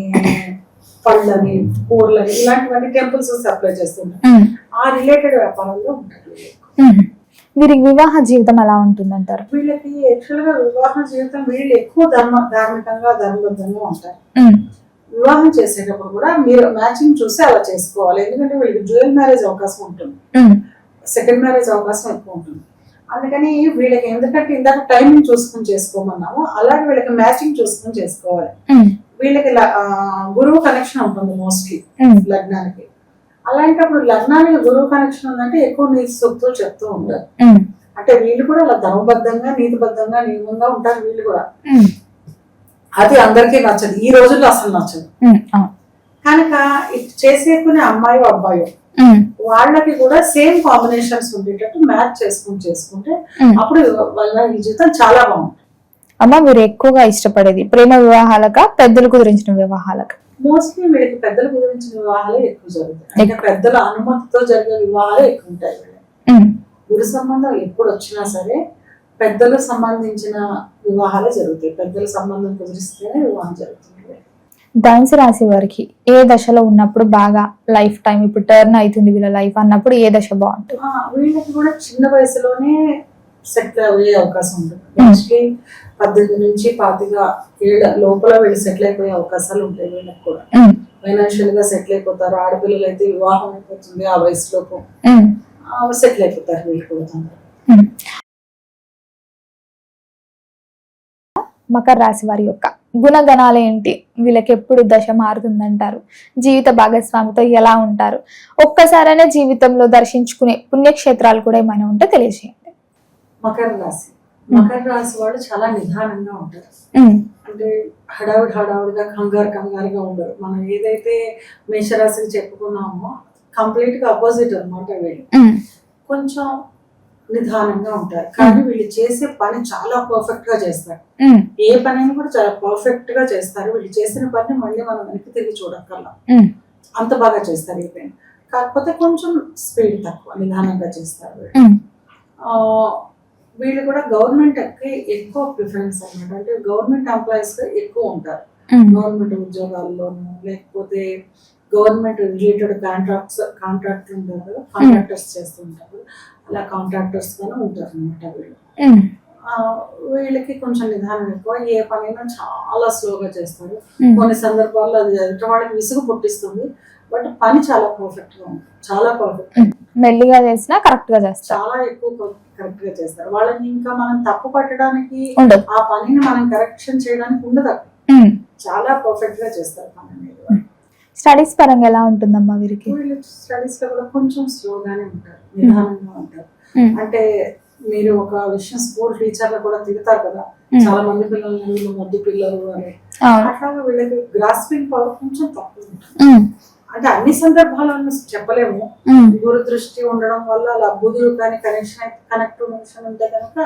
పళ్ళని, కూరలని, ఇలాంటివన్నీ టెంపుల్స్ సప్లై చేస్తుంటారు. ఆ రిలేటెడ్ వ్యాపారంలో ఉంటారు. వీరికి వివాహ జీవితం ఎలా ఉంటుందంటారు? వీళ్ళకి యాక్చువల్ గా వివాహ జీవితం వీళ్ళు ఎక్కువ ధార్మికంగా ధర్మబద్ధంగా ఉంటారు. వివాహం చేసేటప్పుడు కూడా మీరు మ్యాచింగ్ చూసి అలా చేసుకోవాలి. ఎందుకంటే వీళ్ళకి డ్యూయల్ మ్యారేజ్ అవకాశం ఉంటుంది, సెకండ్ మ్యారేజ్ అవకాశం ఎక్కువ ఉంటుంది. అందుకని వీళ్ళకి ఎందుకంటే ఇందాక టైమింగ్ చూసుకుని చేసుకోమన్నాము, అలాగే వీళ్ళకి మ్యాచింగ్ చూసుకుని చేసుకోవాలి. వీళ్ళకి గురువు కనెక్షన్ ఉంటుంది మోస్ట్లీ లగ్నానికి. అలాంటప్పుడు లగ్నానికి గురువు కనెక్షన్ ఉందంటే ఎక్కువ నీతి సూక్తులు చెప్తూ ఉంటారు. అంటే వీళ్ళు కూడా అలా ధర్మబద్ధంగా నీతిబద్ధంగా నియమంగా ఉంటారు వీళ్ళు కూడా. అది అందరికీ నచ్చదు, ఈ రోజుల్లో అసలు నచ్చదు. కనుక చేసేకునే అమ్మాయి అబ్బాయి వాళ్ళకి కూడా సేమ్ కాంబినేషన్స్ ఉండేటట్టు మ్యాచ్ చేసుకుంటే అప్పుడు వాళ్ళ జీవితం చాలా బాగుంటుంది. అమ్మ మీరు ఎక్కువగా ఇష్టపడేది ప్రేమ వివాహాలక పెద్దలకు గురించిన వివాహాలక? మోస్ట్లీ వీళ్ళకి పెద్దల గురించిన వివాహాలే ఎక్కువ జరుగుతాయి. అంటే పెద్దల అనుమతితో జరిగే వివాహాలే ఎక్కువ ఉంటాయి. గురు సంబంధం ఎప్పుడు వచ్చినా సరే పెద్దలకు సంబంధించిన వివాహాలే జరుగుతాయి. పెద్దల సంబంధం కుదిరిస్తేనే వివాహం జరుగుతుంది. ధనుసు రాశి వారికి ఏ దశలో ఉన్నప్పుడు బాగా లైఫ్ టైం ఇప్పుడు టర్న్ అవుతుంది వీళ్ళ లైఫ్ అన్నప్పుడు ఏ దశ బాగుంటుంది? వీళ్ళకి కూడా చిన్న వయసులోనే సెటిల్ అయ్యే అవకాశం ఉంటుంది. మోస్ట్లీ 18 నుంచి 25 ఏళ్ళ లోపల వీళ్ళు సెటిల్ అయిపోయే అవకాశాలు ఉంటాయి. వీళ్ళకి కూడా ఫైనాన్షియల్ గా సెటిల్ అయిపోతారు. ఆడపిల్లలు అయితే వివాహం అయిపోతుంది ఆ వయసులోపు సెటిల్ అయిపోతారు వీళ్ళు కూడా. మకర రాశి వారి యొక్క గుణగణాలు ఏంటి? వీళ్ళకి ఎప్పుడు దశ మారుతుందంటారు? జీవిత భాగస్వామితో ఎలా ఉంటారు? ఒక్కసారైనా జీవితంలో దర్శించుకునే పుణ్యక్షేత్రాలు కూడా ఏమైనా ఉంటే తెలియజేయండి. మకర రాశి మకర రాశి వాళ్ళు చాలా నిదానంగా ఉంటారు. అంటే హడావిడిగా కంగారుగా ఉండరు. మనం ఏదైతే మేషరాశికి చెప్పుకున్నామో కంప్లీట్ గా అపోజిట్ అనమాట. వీళ్ళు కొంచెం నిదానంగా ఉంటారు, కానీ వీళ్ళు చేసే పని చాలా పర్ఫెక్ట్ గా చేస్తారు. ఏ పనిని కూడా చాలా పర్ఫెక్ట్ గా చేస్తారు. వీళ్ళు చేసిన పని మళ్ళీ మనం వెనక్కి తిరిగి చూడక్కర్లా, అంత బాగా చేస్తారు ఈ పని. కాకపోతే కొంచెం స్పీడ్ తక్కువ, నిదానంగా చేస్తారు. వీళ్ళు కూడా గవర్నమెంట్ కి ఎక్కువ ప్రిఫరెన్స్ అన్నమాట. అంటే గవర్నమెంట్ ఎంప్లాయీస్ ఎక్కువ ఉంటారు. గవర్నమెంట్ ఉద్యోగాల్లోనూ, లేకపోతే గవర్నమెంట్ రిలేటెడ్ కాంట్రాక్టర్ ఉంటారు కదా, కాంట్రాక్టర్స్ చేస్తుంటారు. అలా కాంట్రాక్టర్స్ గానే ఉంటారు అనమాట వీళ్ళు. వీళ్ళకి కొంచెం నిదానం ఎక్కువ. ఏ పనైనా చాలా స్లోగా చేస్తారు. కొన్ని సందర్భాల్లో అది ఎదుటి వాళ్ళకి విసుగు పుట్టిస్తుంది, బట్ పని చాలా పర్ఫెక్ట్ గా ఉంటుంది. చాలా పర్ఫెక్ట్, మెల్లిగా చేసినా కరెక్ట్ గా చేస్తారు. చాలా ఎక్కువ కరెక్ట్ గా చేస్తారు. వాళ్ళని ఇంకా మనం తప్పు పట్టడానికి, ఉండదు. ఆ పనిని మనం కరెక్షన్ చేయడానికి ఉండదు. చాలా పర్ఫెక్ట్ గా చేస్తారు పని అనేది. స్టడీస్ పరంగా ఎలా ఉంటుందమ్మా వీరికి? వీళ్ళు స్టడీస్ లో కూడా కొంచెం స్లోగానే ఉంటారు, నిదానంగా ఉంటారు. అంటే మీరు ఒక విషయం, స్కూల్ టీచర్లు కూడా తిడతారు కదా, చాలా మంది పిల్లలు వీళ్ళు మొద్దు పిల్లలు అని. అట్లాగా వీళ్ళకి గ్రాస్పింగ్ పవర్ కొంచెం తక్కువ ఉంటుంది. అంటే అన్ని సందర్భాలను చెప్పలేము. దూరదృష్టి ఉండడం వల్ల అలా బుధుడు కానీ కనెక్షన్ ఉంటే కనుక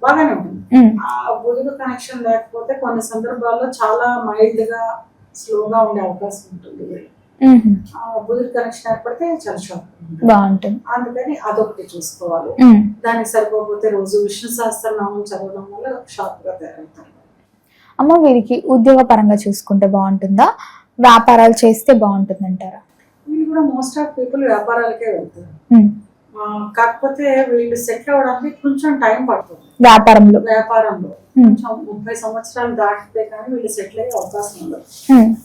బాగానే ఉంటుంది. ఆ బుధుడు కనెక్షన్ లేకపోతే కొన్ని సందర్భాల్లో చాలా మైల్డ్ గా స్లోగా ఉండే అవకాశం ఉంటుంది. బుధుడు కనెక్షన్ ఏర్పడితే చాలా షార్ప్ బాగుంటుంది. అందుకని అదొకటి చూసుకోవాలి. దానికి సరిపోతే రోజు విష్ణు సహస్రనామం చదవడం వల్ల షార్ప్ గా తయారవుతారు. అమ్మ వీరికి ఉద్యోగ పరంగా చూసుకుంటే బాగుంటుందా, వ్యాపారాలు చేస్తే బాగుంటుంది అంటారా? వీళ్ళు కూడా మోస్ట్ ఆఫ్ పీపుల్ వ్యాపారాలకే వెళ్తారు. కాకపోతే వీళ్ళు సెటిల్ అవడానికి కొంచెం టైం పడుతుంది. వ్యాపారంలో కొంచెం 30 సంవత్సరాలు దాటితే కానీ వీళ్ళు సెటిల్ అయ్యే అవకాశం ఉండదు.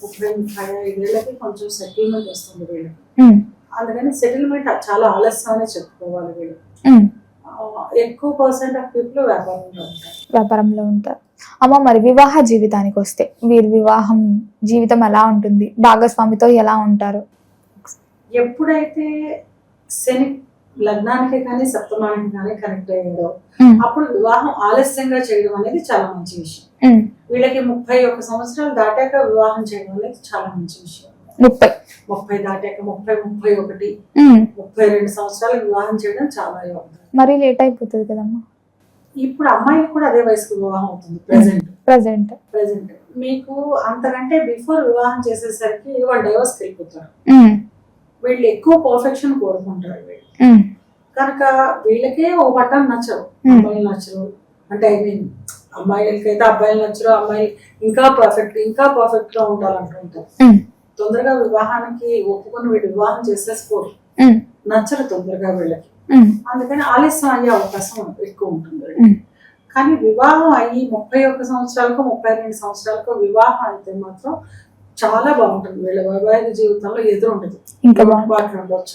30-35 ఏళ్ళకి కొంచెం సెటిల్మెంట్ వస్తుంది వీళ్ళకి. అందుకని సెటిల్మెంట్ చాలా ఆలస్యమనే చెప్పుకోవాలి. వీళ్ళు ఎక్కువ % ఆఫ్ పీపుల్ వ్యాపారంలో ఉంటారు. అమ్మ మరి వివాహ జీవితానికి వస్తే వీరి వివాహం జీవితం ఎలా ఉంటుంది, భాగస్వామితో ఎలా ఉంటారు? ఎప్పుడైతే శని లగ్నానికి కానీ సప్తమానికి కానీ కనెక్ట్ అయ్యాడో అప్పుడు వివాహం ఆలస్యంగా చేయడం అనేది చాలా మంచి విషయం. వీళ్ళకి 31 సంవత్సరాలు దాటాక వివాహం చేయడం అనేది చాలా మంచి విషయం. 30 దాటాక 30, 31, 32 సంవత్సరాలకు వివాహం చేయడం చాలా యోగం. మరి లేట్ అయిపోతుంది కదమ్మా. ఇప్పుడు అమ్మాయికి కూడా అదే వయసుకు వివాహం అవుతుంది. ప్రెసెంట్ మీకు అంతకంటే బిఫోర్ వివాహం చేసేసరికి వాళ్ళు డైవర్స్ వెళ్ళిపోతారు. వీళ్ళు ఎక్కువ పర్ఫెక్షన్ కోరుకుంటారు. వీళ్ళు కనుక వీళ్ళకే ఓ బటన్ నచ్చరు, అమ్మాయిలు నచ్చరు. అంటే ఐ మీన్ అమ్మాయిలకైతే అబ్బాయిలు నచ్చరు, అమ్మాయిలు ఇంకా పర్ఫెక్ట్ గా ఉండాలంటుంటారు. తొందరగా వివాహానికి ఒప్పుకొని వీళ్ళు వివాహం చేసేసుకోరు, నచ్చరు తొందరగా వీళ్ళకి. అందుకని ఆలస్యం అయ్యే అవకాశం ఎక్కువ ఉంటుంది. కానీ వివాహం అయ్యి 31 సంవత్సరాలకు 32 సంవత్సరాలకు వివాహం అయితే మాత్రం చాలా బాగుంటుంది. వీళ్ళ వైవాహిక జీవితంలో ఎదురు ఉండదు, ఇంకా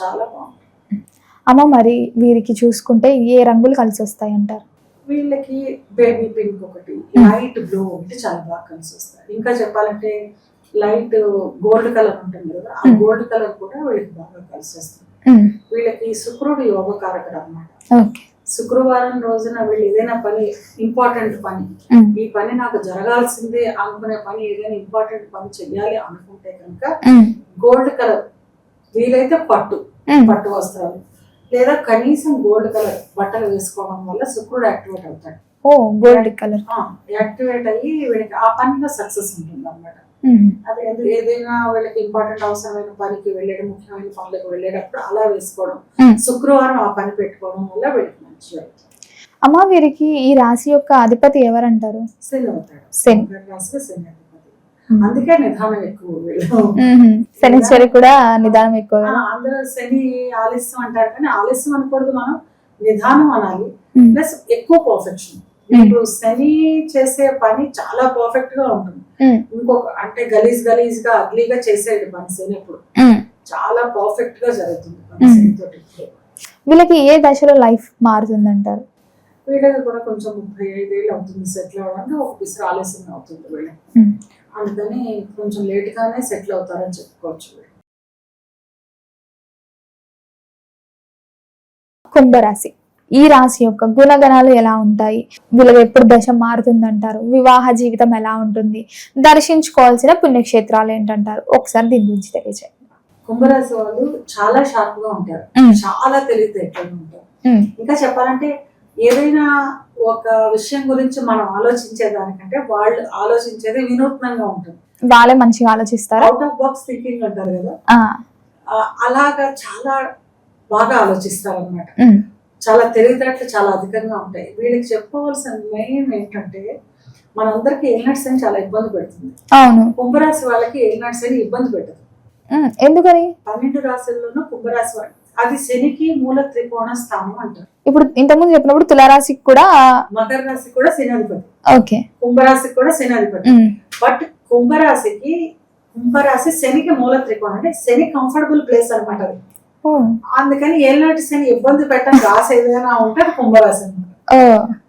చాలా బాగుంటుంది. అమ్మ మరి వీరికి చూసుకుంటే ఏ రంగులు కలిసి వస్తాయి అంటారు? వీళ్ళకి బేబీ పింక్ ఒకటి, లైట్ బ్లూ ఒకటి చాలా బాగా కలిసి వస్తాయి. ఇంకా చెప్పాలంటే లైట్ గోల్డ్ కలర్ ఉంటుంది కదా, ఆ గోల్డ్ కలర్ కూడా వీళ్ళకి బాగా కలిసి వస్తుంది. వీళ్ళకి శుక్రుడు యోగకారకుడు అన్నమాట. శుక్రవారం రోజున వీళ్ళు ఏదైనా పని, ఇంపార్టెంట్ పని, ఈ పని నాకు జరగాల్సిందే అనుకునే పని, ఏదైనా ఇంపార్టెంట్ పని చెయ్యాలి అనుకుంటే కనుక గోల్డ్ కలర్, వీలైతే పట్టు వస్త్రాలు లేదా కనీసం గోల్డ్ కలర్ బట్టలు వేసుకోవడం వల్ల శుక్రుడు యాక్టివేట్ అవుతాడు. గోల్డ్ కలర్ యాక్టివేట్ అయ్యి వీళ్ళకి ఆ పనిలో సక్సెస్ ఉంటుంది అన్నమాట. అదే ఏదైనా వీళ్ళకి ఇంపార్టెంట్ అవసరమైన పనికి వెళ్ళడం, ముఖ్యమైన పనులకు వెళ్ళేటప్పుడు అలా వేసుకోవడం, శుక్రవారం ఆ పని పెట్టుకోవడం వల్ల వీళ్ళకి మంచిగా. అమ్మ వీరికి ఈ రాశి యొక్క అధిపతి ఎవరంటారు? శని అవుతాడు. రాశిలో శని అధిపతి, అందుకే నిదానం ఎక్కువ వీళ్ళు. శనిశ్వరి కూడా నిదానం ఎక్కువ. అందరూ శని ఆలస్యం అంటారు, కానీ ఆలస్యం అనకూడదు, మనం నిదానం అనాలి. ప్లస్ ఎక్కువ పర్ఫెక్షన్. ఇప్పుడు శని చేసే పని చాలా పర్ఫెక్ట్ గా ఉంటుంది. ఇంకొక అంటే గలీజ్ గా అగ్లీగా చేసేది పని శని ఎప్పుడు చాలా పర్ఫెక్ట్ గా జరుగుతుంది పని. వీళ్ళకి ఏ దశలో లైఫ్ మారుతుంది అంటారు? వీళ్ళకి కూడా కొంచెం 35 ఏళ్ళు అవుతుంది సెటిల్ అవ్వడానికి, ఒక పిసర ఆలస్యం అవుతుంది వీళ్ళకి. అందుకని కొంచెం లేట్ గానే సెటిల్ అవుతారని చెప్పుకోవచ్చు. కుంభరాశి ఈ రాశి యొక్క గుణగణాలు ఎలా ఉంటాయి, వీళ్ళకి ఎప్పుడు దశ మారుతుందంటారు, వివాహ జీవితం ఎలా ఉంటుంది, దర్శించుకోవాల్సిన పుణ్యక్షేత్రాలు ఏంటంటారు, ఒకసారి దీని గురించి తెలియజేయండి. కుంభరాశి వాళ్ళు చాలా షార్ప్ గా ఉంటారు, చాలా తెలివితేటలుగా ఉంటారు. ఇంకా చెప్పాలంటే ఏదైనా ఒక విషయం గురించి మనం ఆలోచించేదానికంటే వాళ్ళు ఆలోచించేది వినూత్నంగా ఉంటుంది. వాళ్ళే మంచిగా ఆలోచిస్తారు, అవుట్ ఆఫ్ బాక్స్ థింకింగ్ అంటారు కదా, అలాగా చాలా బాగా ఆలోచిస్తారు అన్నమాట. చాలా తెలివితేటలు చాలా అధికంగా ఉంటాయి. వీళ్ళకి చెప్పుకోవాల్సిన మెయిన్ ఏంటంటే మనందరికి ఏలినాటి అని చాలా ఇబ్బంది పెడుతుంది. అవును, కుంభరాశి వాళ్ళకి ఏలినాటి అని ఇబ్బంది పెట్టదు. ఎందుకని? 12 రాశుల్లోనూ కుంభరాశి వాళ్ళు, అది శనికి మూల త్రికోణ స్థానం అంటారు. ఇప్పుడు ఇంతకుముందు చెప్పినప్పుడు తులారాశికి కూడా, మకర రాశి కూడా శనాధిపతి, ఓకే, కుంభరాశికి కూడా శనాధిపతి. బట్ కుంభరాశి శనికి మూల త్రికోణం, అంటే శని కంఫర్టబుల్ ప్లేస్ అనమాట అది. అందుకని ఏలినాటి శని ఇబ్బంది పెట్టని రాసి ఏదైనా ఉంటే అది కుంభరాశి అనమాట.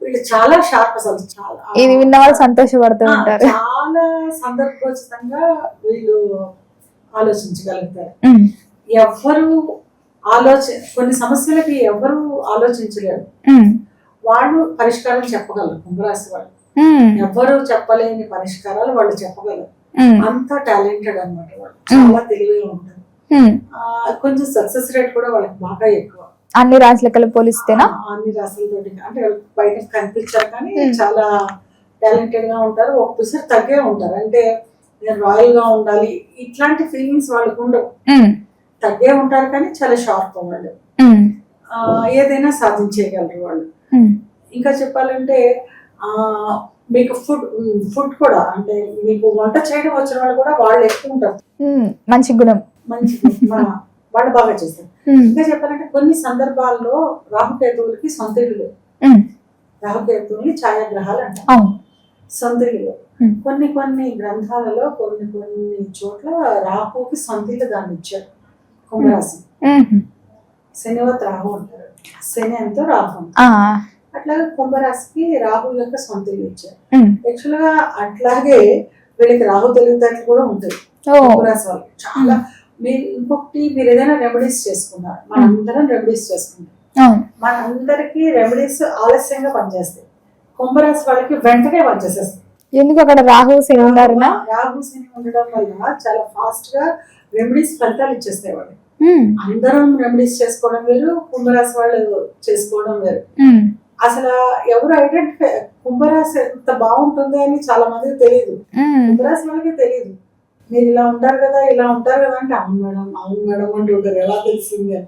వీళ్ళు చాలా షార్ప్, అసలు చాలా ఇది విన్న వాళ్ళు సంతోషపడుతూ ఉంటారు. చాలా సందర్భోచితంగా వీళ్ళు ఆలోచించగలుగుతారు. ఎవరు కొన్ని సమస్యలకి ఎవరు ఆలోచించలేరు, వాళ్ళు పరిష్కారం చెప్పగలరు. కుంభరాశి వాళ్ళు ఎవరు చెప్పలేని పరిష్కారాలు వాళ్ళు చెప్పగలరు. అంత టాలెంటెడ్ అన్నమాట వాళ్ళు, చాలా తెలివిగా ఉంటారు. కొంచెం సక్సెస్ రేట్ కూడా వాళ్ళకి బాగా ఎక్కువ, అన్ని రాశులకి పోలిస్తేనా? అన్ని రాశులతో అంటే బయట కనిపించారు కానీ చాలా టాలెంటెడ్ గా ఉంటారు. ఒక పిసర్ తగ్గే ఉంటారు, అంటే నేను రాయల్ గా ఉండాలి ఇట్లాంటి ఫీలింగ్స్ వాళ్ళకు ఉండవు. తగ్గే ఉంటారు కానీ చాలా షార్ప్ వాళ్ళు, ఏదైనా సాధించేయగలరు వాళ్ళు. ఇంకా చెప్పాలంటే మీకు ఫుడ్ కూడా, అంటే మీకు వంట చేయడం వచ్చిన వాళ్ళు కూడా వాళ్ళు ఎక్కువ ఉంటారు. మంచి గుణం, వాళ్ళు బాగా చేస్తారు. ఇంకా చెప్పాలంటే కొన్ని సందర్భాల్లో రాహుకేతువులకి సొంతిల్లు, రాహుకేతువుల్ని ఛాయాగ్రహాలు అంటారు, సొంతిల్లు. కొన్ని గ్రంథాలలో కొన్ని చోట్ల రాహుకి సొంతిల్లు దాన్ని ఇచ్చారు. కుంభరాశి శనివత్ రాహు అంటారు, శని అంతా రాహు. అట్లాగే కుంభరాశికి రాహు యొక్క సొంతిల్లు ఇచ్చారు. యాక్చువల్ గా అట్లాగే వీళ్ళకి రాహు తెలివితేటలు కూడా ఉంటాయి కుంభరాశి వాళ్ళు చాలా. ఇంకొకటి, మీరు ఏదైనా రెమెడీస్ చేసుకున్నారు, మనందరం రెమెడీస్ చేసుకుంటాం, మనందరికి రెమెడీస్ ఆలస్యంగా పనిచేస్తాయి. కుంభరాశి వాళ్ళకి వెంటనే పనిచేసేస్తాయి. ఎందుకు? అక్కడ రాహు శని ఉన్నారునా? రాహు శని ఉండడం వల్ల చాలా ఫాస్ట్ గా రెమెడీస్ ఫలితాలు ఇచ్చేస్తాయి వాళ్ళు. అందరం రెమెడీస్ చేసుకోవడం వేరు, కుంభరాశి వాళ్ళు చేసుకోవడం వేరు. అసలు ఎవరు ఐడెంటిఫై కుంభరాశి ఎంత బాగుంటుంది అని చాలా మందికి తెలియదు, కుంభరాశి వాళ్ళకి తెలియదు. మీరు ఇలా ఉంటారు కదా అంటే అవును మేడం అంటుంటారు, ఎలా తెలిసింది అని.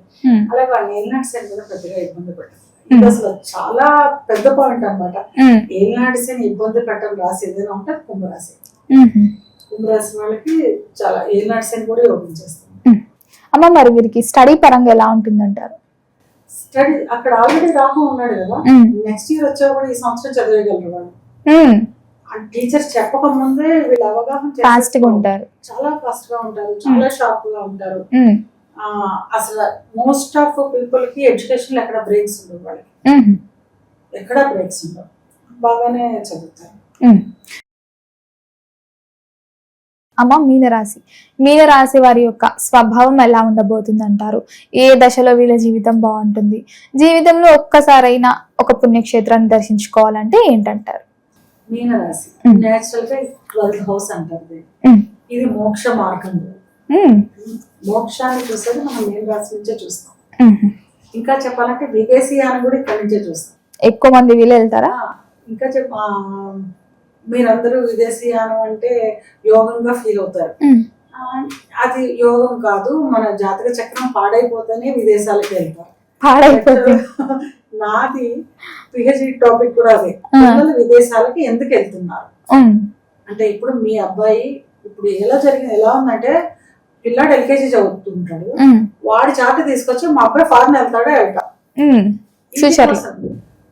అలాగే వాళ్ళు ఏలినాటి శని కూడా పెద్దగా ఇబ్బంది పెట్టారు. ఇది అసలు చాలా పెద్ద పాయింట్ అనమాట. ఏలినాటి శని ఇబ్బంది పెట్టడం రాసి ఏదైనా ఉంటే కుంభరాశి. కుంభరాశి వాళ్ళకి చాలా ఏలినాటి శని కూడా యోగించేస్తుంది. అమ్మ, మరి వీరికి స్టడీ పరంగా ఎలా ఉంటుందంటారు? స్టడీ అక్కడ ఆల్రెడీ రాహు ఉన్నాడు కదా, నెక్స్ట్ ఇయర్ వచ్చా కూడా ఈ సంవత్సరం చదివేయగలరు వాళ్ళు. టీచర్స్ చెప్పక ముందే వీళ్ళు అవగాహన ఫాస్ట్ గా ఉంటారు, చాలా ఫాస్ట్ గా ఉంటారు, చాలా షార్ప్ గా ఉంటారు. అసలు మోస్ట్ ఆఫ్ పీపుల్ కి ఎడ్యుకేషన్ లో ఎక్కడ బ్రేక్స్ ఉండవు, వాళ్ళకి ఎక్కడ బ్రేక్స్ ఉండవు, బాగానే చదువుతారు. అమ్మ, మీనరాశి వారి యొక్క స్వభావం ఎలా ఉండబోతుంది అంటారు? ఏ దశలో వీళ్ళ జీవితం బాగుంటుంది? జీవితంలో ఒక్కసారైనా ఒక పుణ్యక్షేత్రాన్ని దర్శించుకోవాలంటే ఏంటంటారు? మీనరాశి నేచురల్ గా 12th హౌస్ అంటారు. ఇది మోక్ష మార్గం, మోక్షాన్ని చూసేది మనం మీన రాశి నుంచే చూస్తాం. ఇంకా చెప్పాలంటే విదేశీయాన్ని కూడా ఇక్కడ నుంచే చూస్తాం. ఎక్కువ మంది వీళ్ళు వెళ్తారా? ఇంకా మీరందరూ విదేశీయానం అంటే యోగంగా ఫీల్ అవుతారు. అది యోగం కాదు, మన జాతక చక్రం పాడైపోతేనే విదేశాలకు వెళ్తారు. నాది పిహెచ్డి టాపిక్ కూడా అదే, పిల్లలు విదేశాలకి ఎందుకు వెళ్తున్నారు అంటే, ఇప్పుడు మీ అబ్బాయి ఇప్పుడు ఎలా ఉందంటే, పిల్లాడు ఎల్కేజీ చదువుతుంటాడు, వాడి చాట తీసుకొచ్చి మా అబ్బాయి ఫారెన్ వెళ్తాడో వెళ్తా,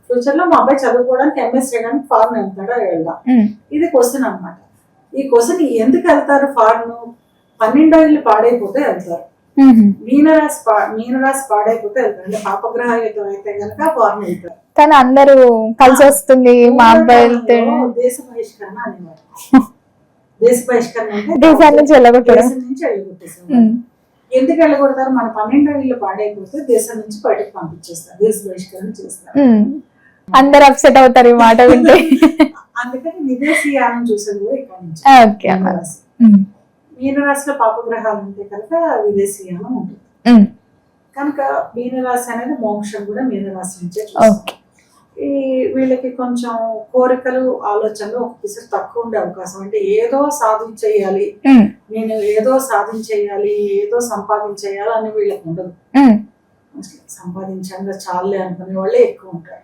ఫ్యూచర్ లో మా అబ్బాయి చదువుకోవడానికి ఎంఎస్ చేయడానికి ఫారెన్ వెళ్తాడో వెళ్దా, ఇది క్వశ్చన్ అన్నమాట. ఈ క్వశ్చన్ ఎందుకు వెళ్తారు ఫారెన్? 12 ఏళ్ళు పాడైపోతే వెళ్తారు. మీనరాశి పాడైపోతే వెళ్తారు, అంటే పాపగ్రహాయుతం అయితే కనుక ఫారెన్ వెళ్తారు. కానీ అందరూ కలిసి వస్తుంది మా అబ్బాయి వెళ్తే. దేశ బహిష్కరణ అనేవారు. దేశ బహిష్కరణ అంటే దేశాల నుంచి వెళ్ళగొట్టేసారు. ఎందుకు వెళ్ళగొడతారు? మన 12వ ఇల్లు పాడైపోతే దేశం నుంచి బయటకు పంపించేస్తారు, దేశ బహిష్కరణ చేస్తారు. అందరు అప్సెట్ అవుతారు ఈ మాట వింటే. అందుకని విదేశీయానం చూసేది కూడా ఇక్కడ నుంచి. ఓకే. మీనరాశిలో పాపగ్రహాలు ఉంటే కనుక విదేశీయానం ఉంటుంది. కనుక మీనరాశి అనేది మోక్షం కూడా మీనరాశి నుంచే చూస్తాం. ఈ వీళ్ళకి కొంచెం కోరికలు ఆలోచనలు ఒక పిసరు తక్కువ ఉండే అవకాశం. అంటే ఏదో సాధించేయాలి, నేను ఏదో సాధించేయాలి, ఏదో సంపాదించేయాలి అని వీళ్ళకి ఉండదు. సంపాదించంగా చాలే అనుకునే వాళ్ళే ఎక్కువ ఉంటారు.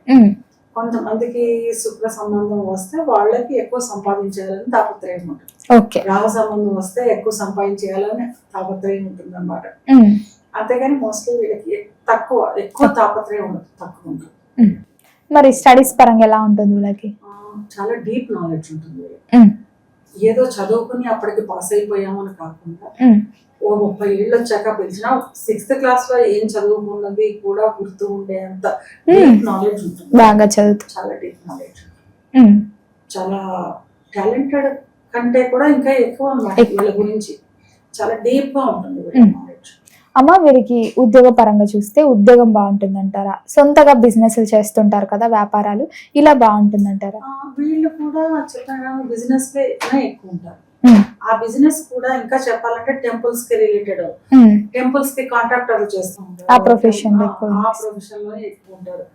కొంతమందికి శుక్ర సంబంధం వస్తే వాళ్ళకి ఎక్కువ సంపాదించేయాలని తాపత్రయం ఉంటుంది. రాహు సంబంధం వస్తే ఎక్కువ సంపాదించేయాలని తాపత్రయం ఉంటుంది అన్నమాట. అంతేగాని మోస్ట్లీ వీళ్ళకి ఎక్కువ తాపత్రయం ఉండదు, తక్కువ ఉంటుంది. మరి స్టడీస్ పరంగా ఎలా ఉంటుంది వీళ్ళకి? చాలా డీప్ నాలెడ్జ్ ఉంటుంది. ఏదో చదువుకుని అప్పటికి పాస్ అయిపోయామని కాకుండా ఓ 30 ఏళ్ళు వచ్చాక పిలిచినా 6th క్లాస్ లో ఏం చదువుకున్నది కూడా గుర్తు ఉండే అంత డీప్ నాలెడ్జ్ ఉంటుంది. బాగా చదువుతుంది, చాలా డీప్ నాలెడ్జ్, చాలా టాలెంటెడ్ కంటే కూడా ఇంకా ఎక్కువ అన్నమాట. వీళ్ళ గురించి చాలా డీప్ గా ఉంటుంది వీళ్ళ నాలెడ్జ్. అమ్మ, వీరికి ఉద్యోగ పరంగా చూస్తే ఉద్యోగం బాగుంటుంది అంటారా? సొంతగా బిజినెస్ చేస్తుంటారు కదా, వ్యాపారాలు, ఇలా బాగుంటుంది అంటారా? వీళ్ళు కూడా చెప్పగా బిజినెస్ ఎక్కువ ఉంటారు. ఆ బిజినెస్ కూడా ఇంకా చెప్పాలంటే టెంపుల్స్ కి రిలేటెడ్, టెంపుల్స్ కి కాంట్రాక్టర్లు చేస్తూ ఉంటారు. ఆ ప్రొఫెషన్ లో ఎక్కువ ఉంటారు.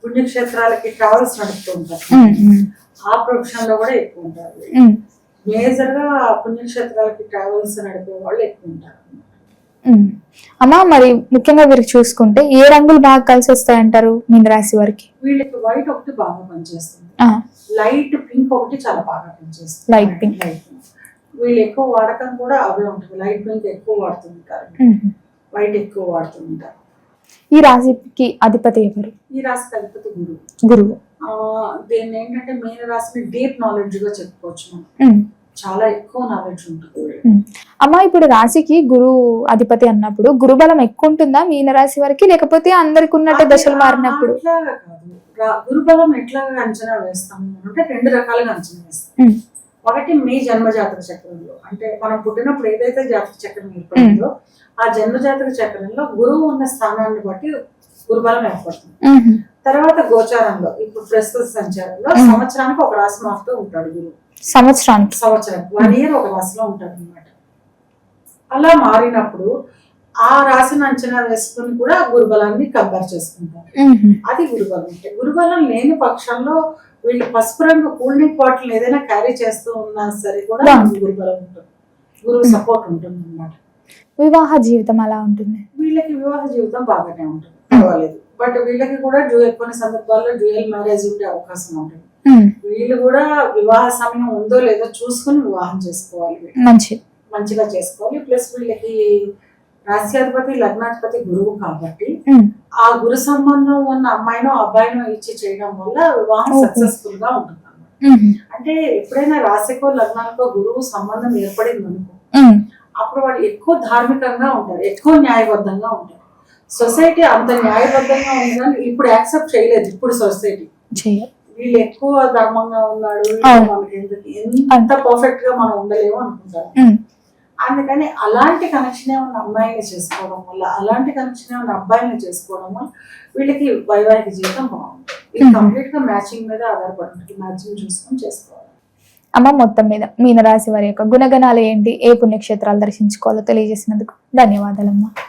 పుణ్యక్షేత్రాలకి ట్రావెల్స్ నడుపుతూ ఉంటారు. ఆ ప్రొఫెషన్ లో కూడా ఎక్కువ ఉంటారు. మేజర్ గా పుణ్యక్షేత్రాలకి ట్రావెల్స్ నడిపే వాళ్ళు ఎక్కువ ఉంటారు. అమ్మా, మరి ముఖ్యంగా వీరికి చూసుకుంటే ఏ రంగులు బాగా కలిసి వస్తాయంటారు మీనరాశి వారికి? వీళ్ళకి వైట్ ఒకటి బాగా పనిచేస్తుంది, లైట్ పింక్ ఒకటి చాలా బాగా పనిచేస్తుంది. లైట్ పింక్ వీళ్ళు ఎక్కువ వాడకం కూడా అవే ఉంటుంది. లైట్ పింక్ ఎక్కువ వాడుతుంటారు, వైట్ ఎక్కువ వాడుతుంటారు. ఈ రాశికి అధిపతి ఎవరు? ఈ రాశికి అధిపతి గురువు. దీన్ని ఏంటంటే మీన రాశిని డీప్ నాలెడ్జ్ గా చెప్పుకోవచ్చు మనం. చాలా ఎక్కువ నాలెడ్జ్ ఉంటుంది. అమ్మా, ఇప్పుడు రాశికి గురు అధిపతి అన్నప్పుడు గురుబలం ఎక్కువ ఉంటుందా మీనరాశి వారికి, లేకపోతే అందరికి ఉన్నట్టు దశలు మారినప్పుడు? గురుబలం ఎట్లా అంచనా వేస్తాము అంటే 2 రకాలుగా అంచనా వేస్తాం. ఒకటి మీ జన్మజాతక చక్రంలో, అంటే మనం పుట్టినప్పుడు ఏదైతే జాతక చక్రం ఏర్పడిందో ఆ జన్మజాతక చక్రంలో గురువు ఉన్న స్థానాన్ని బట్టి గురుబలం ఏర్పడుతుంది. తర్వాత గోచారంలో, ఇప్పుడు ప్రస్తుత సంచారంలో సంవత్సరానికి ఒక రాశి మారుతూ ఉంటాడు గురువు. సంవత్సరం 1 year ఒక రాశిలో ఉంటాడు అనమాట. అలా మారినప్పుడు ఆ రాశిని అంచనా వేసుకుని కూడా గురుబలాన్ని కంపేర్ చేసుకుంటారు. అది గురుబలం. అంటే గురుబలం లేని పక్షంలో వీళ్ళు పసుపు రంగు కూల్డ్రింక్ బాటిల్ ఏదైనా క్యారీ చేస్తూ ఉన్నా సరే కూడా గురుబలం ఉంటుంది, గురువు సపోర్ట్ ఉంటుంది అన్నమాట. వివాహ జీవితం అలా ఉంటుంది? వీళ్ళకి వివాహ జీవితం బాగానే ఉంటుంది, పర్వాలేదు. బట్ వీళ్ళకి కూడా కొన్ని సందర్భాల్లో డ్యూయల్ మ్యారేజ్ ఉండే అవకాశం ఉంటుంది. వీళ్ళు కూడా వివాహ సమయం ఉందో లేదో చూసుకుని వివాహం చేసుకోవాలి, మంచిగా చేసుకోవాలి. ప్లస్ వీళ్ళకి రాశ్యాధిపతి లగ్నాధిపతి గురువు కాబట్టి ఆ గురు సంబంధం ఉన్న అమ్మాయినో అబ్బాయినో ఇచ్చి చేయడం వల్ల వివాహం సక్సెస్ఫుల్ గా ఉంటుంది అన్నమాట. అంటే ఎప్పుడైనా రాశికో లగ్నానికో గురువు సంబంధం ఏర్పడింది అనుకో, అప్పుడు వాళ్ళు ఎక్కువ ధార్మికంగా ఉంటారు, ఎక్కువ న్యాయబద్ధంగా ఉంటారు. సొసైటీ అంత న్యాయబద్ధంగా ఉందని ఇప్పుడు యాక్సెప్ట్ చేయలేదు. ఇప్పుడు సొసైటీ వీళ్ళు ఎక్కువ ధర్మంగా ఉన్నాడు, మనకి ఎంత పర్ఫెక్ట్ గా మనం ఉండలేము అనుకుంటారు. అందుకని అలాంటి కనెక్షన్ ఉన్న అమ్మాయిని చేసుకోవడం వల్ల, అలాంటి కనెక్షన్ ఉన్న అబ్బాయిని చేసుకోవడం వల్ల వీళ్ళకి వైవాహిక జీవితం బాగుంటుంది. ఇది కంప్లీట్ గా మ్యాచింగ్ మీద ఆధారపడి ఉంటుంది. మ్యాచింగ్ చూసుకొని చేసుకోవాలి. అమ్మ, మొత్తం మీద మీనరాశి వారి యొక్క గుణగణాలు ఏంటి, ఏ పుణ్యక్షేత్రాలు దర్శించుకోవాలో తెలియజేసినందుకు ధన్యవాదాలమ్మా.